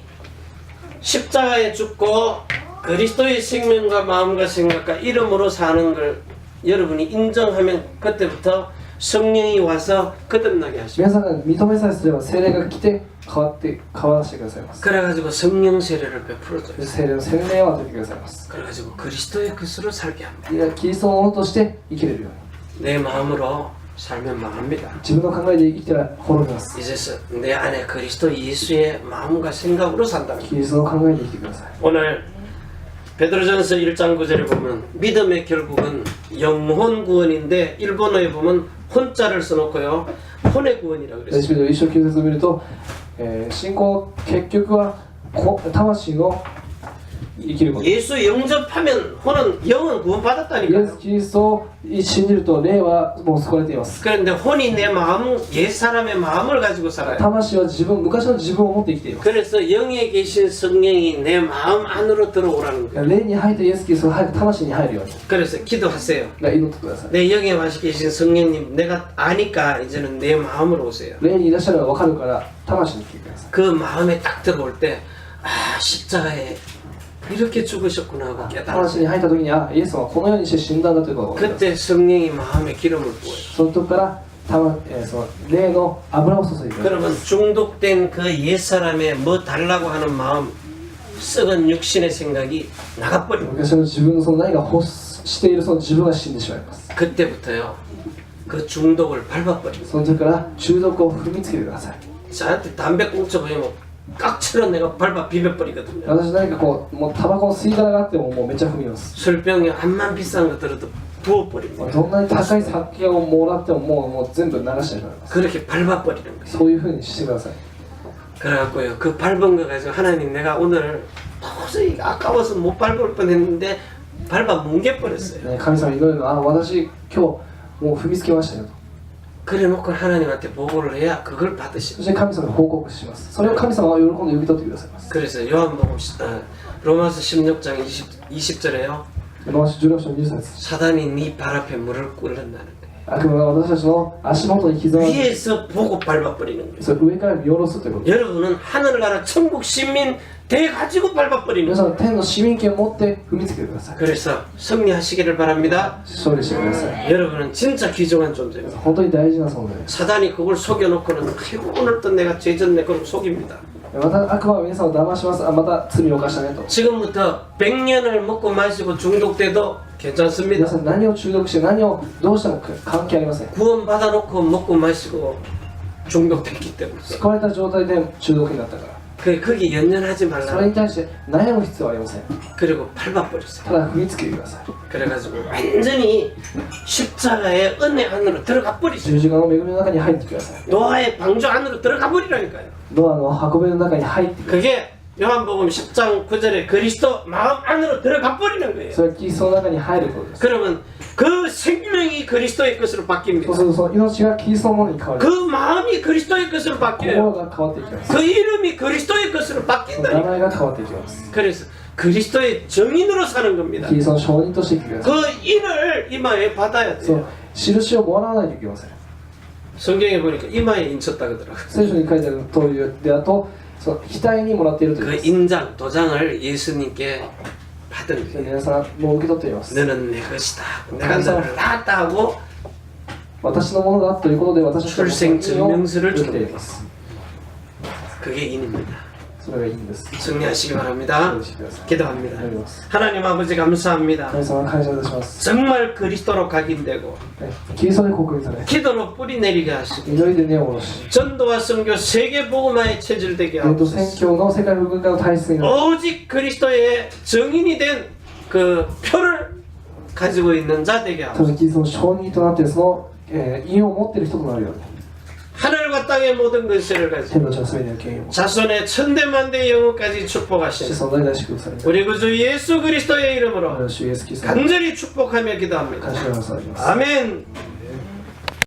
S1: 십자가에 죽고 그리스도의 생명과 마음과 생각과 이름으로 사는 걸 여러분이 인정하면 그때부터 성령이 와서 거듭나게 하십니다.
S2: 皆さんが認めさえすれば聖霊が来て変わらせてくださいます
S1: 그래가지고 성령 세례를 베풀어줘요.
S2: で聖霊の洗礼を与えてくださいます
S1: 그래가지고 그리스도의 것으로 살게 합니다.
S2: いやキリストのものとして生きれるように
S1: 내 마음으로 살면 망합니다.
S2: 自分の考えで生きたら滅びます
S1: 이제서 내 안에 그리스도 예수의 마음과 생각으로 산다.
S2: キリストの考えで生きてください
S1: 오늘 베드로전서 1장 9절에 보면 믿음의 결국은 영혼 구원인데 일본어에 보면 혼자를 써놓고요 혼의 구원이라고
S2: レ
S1: 그랬어요.
S2: シピの一章9節を見ると、信仰結局は魂の生きること。イ
S1: 예수 영접하면 혼은 영은
S2: エ
S1: 구원받았다니까요.
S2: ス・キリストを信じると霊はもう救われています。
S1: 그런데 혼이 내 마음, 옛 사람의 마음을 가지고 살아요.
S2: 魂は昔の自分を持って生きています。
S1: 그래서 영에 계신 성령이 내 마음 안으로 들어오라는 거예요.
S2: 霊に入ったイエス・キリストが早く魂に入るように
S1: 그래서 기도하세요.
S2: 祈ってください。
S1: 내 영에 와시 계신 성령님, 내가 아니까 이제는 내 마음으로 오세요.
S2: 霊にいらっしゃるのが分かるから魂に来てください。
S1: 그 마음에 딱 들어올 때, 아, 십자가에 이렇게 죽으셨구나 하고 깨달았어요.
S2: 魂に入った時にイエスはこのようにして死んだんだということが分かります。
S1: 그때 성령이 마음에 기름을 부어요.
S2: その時からその霊の油を注いでください。
S1: 그러면 중독된 그 옛사람의 뭐 달라고 하는 마음, 썩은 육신의 생각이 나가버립니다.
S2: 昔の自分のその何が欲しているその自分が死んでしまいます。
S1: 그때부터요, 그 중독을 밟아버립니다.
S2: その時から中毒を踏みつけてください。
S1: 저한테 담배 꽁초 보이면 깍처럼 내가 밟아 비벼버리거든요.
S2: 私何かもうタバコの吸い殻があってももうめっちゃ踏みます。
S1: 술병에 암만 비싼 거 들어도 부어버립니다.
S2: どんなに高い酒をもらってももう全部流してしまいます。
S1: 그렇게 밟아버리는 거예요.
S2: そういう風にしてください。
S1: 그래갖고요, 그 밟은 거 가지고 하나님 내가 오늘 도저히 아까워서 못 밟을 뻔했는데 밟아 뭉개버렸어요.
S2: ね、神様に祈るのは私今日もう踏みつけましたよと。
S1: 그래놓고 하나님한테 보고를 해야 그걸
S2: そ
S1: 받으시고.
S2: して神様に報告します。それを神様は喜んで受け取ってくださいます。
S1: 그래서 요한복음 로마서 16장 20절에요.
S2: ローマ書16章20節。
S1: 사단이 네 발 앞에 물을 끓는다는 거예요.
S2: 悪魔が私たちの足元に刻まれて
S1: 위에서 보고 밟아버리는 거예요.
S2: それ上から見下ろすということ。
S1: 여러분은 하늘나라 천국 시민 돼 가지고 밟아버리는
S2: 皆
S1: 거예요.
S2: さん天の市民権を持って踏みつけてください。
S1: 그래서 승리하시기를 바랍니다.
S2: 勝利してください。
S1: 여러분은 진짜 귀중한 존재예요.
S2: 本当に大事な存在です。
S1: 사단이 그걸 속여놓고는 아이고 오늘 또 내가 죄졌네 그럼 속입니다.
S2: また悪魔は皆さんを騙します。また罪を犯したねと。
S1: 지금부터 100년을 먹고 마시고 중독돼도
S2: 皆
S1: 괜찮습니다.
S2: さん何を中毒して何をどうしても関係ありません。
S1: 구원 받아놓고 먹고 마시고 중독됐기 때문에
S2: 救われた状態で中毒になったから。
S1: 거기 연연하지
S2: それ
S1: 말라.
S2: に対して悩む必要はありません。
S1: 그리고 밟아버렸어요.
S2: ただ踏みつけてください。
S1: 그래가지고 완전히 십자가의 은혜 안으로 들어가 버리세요.
S2: 十字架の恵みの中に入ってください。
S1: 노아의 방주 안으로 들어가 버리라니까요.
S2: ノアの箱舟の中に入ってください。
S1: 그게 요한복음 10장 9절에 그리스도 마음 안으로 들어가 버리는 거예요.
S2: それはキリストの中に入ることです。
S1: 그러면 그 생명이 그리스도의 것으로
S2: そう
S1: 바뀝니다.
S2: するとその命がキリストのものに変わる。
S1: 그 마음이 그리스도의 것으로
S2: 心
S1: 바뀌어요.
S2: が変わっていきます。
S1: 그 이름이 그리스도의 것으로
S2: その名
S1: 바뀐다니까.
S2: 前が変わっていきます。
S1: 그래서 그리스도의 정인으로 사는 겁니다.
S2: キリストの証人として生きてください。
S1: 그 인을 이마에 받아야
S2: そう
S1: 돼요.
S2: 印をもらわないといけません。
S1: 성경에 보니까 이마에 인쳤다 그러더라고요.
S2: 聖書に書いてある通りでだと、その額にもらっているという
S1: 그
S2: ことです。
S1: 인장, 도장을 예수님께 받은 거예요.
S2: 皆さんもう受け取っています。
S1: 너는 내 것이다. 내가 너를 낳았다 하고
S2: 私のものだということで私たちは
S1: 출생
S2: 責任を
S1: 증명서를
S2: 受けてい
S1: 줍니다.
S2: ます。
S1: 그게 인입니다.
S2: それがいいんです。
S1: 승리하시기 바랍니다.
S2: よろしくください。
S1: 기도합니다.
S2: 祈ります。
S1: 하나님 아버지 감사합니다.
S2: 神様感謝いたします。
S1: 정말 그리스도로 각인되고
S2: キリストで告訴され、
S1: 기도로 뿌리 내리게 하시고
S2: 祈りで根を下ろし、
S1: 전도와 선교 세계 복음화에 체질되게
S2: 宣
S1: 하옵소서.
S2: 教の世界の文化の体質になる
S1: 오직 그리스도의 정인이 된 그 표를 가지고 있는 자 되게
S2: そ
S1: 하옵소서.
S2: のキリストの証人となってその、印を持っている人となるように、
S1: 하늘과 땅의 모든 것을 가지고
S2: 天の地の全ての権威を
S1: 자손의 천대만대 영혼까지
S2: 子
S1: 축복하시는
S2: 孫代々祝福されて、
S1: 우리 구주 예수 그리스도의 이름으로
S2: 主イエスキリストに
S1: 간절히 축복하며 기도합니다.
S2: 感謝をされます。
S1: 아멘.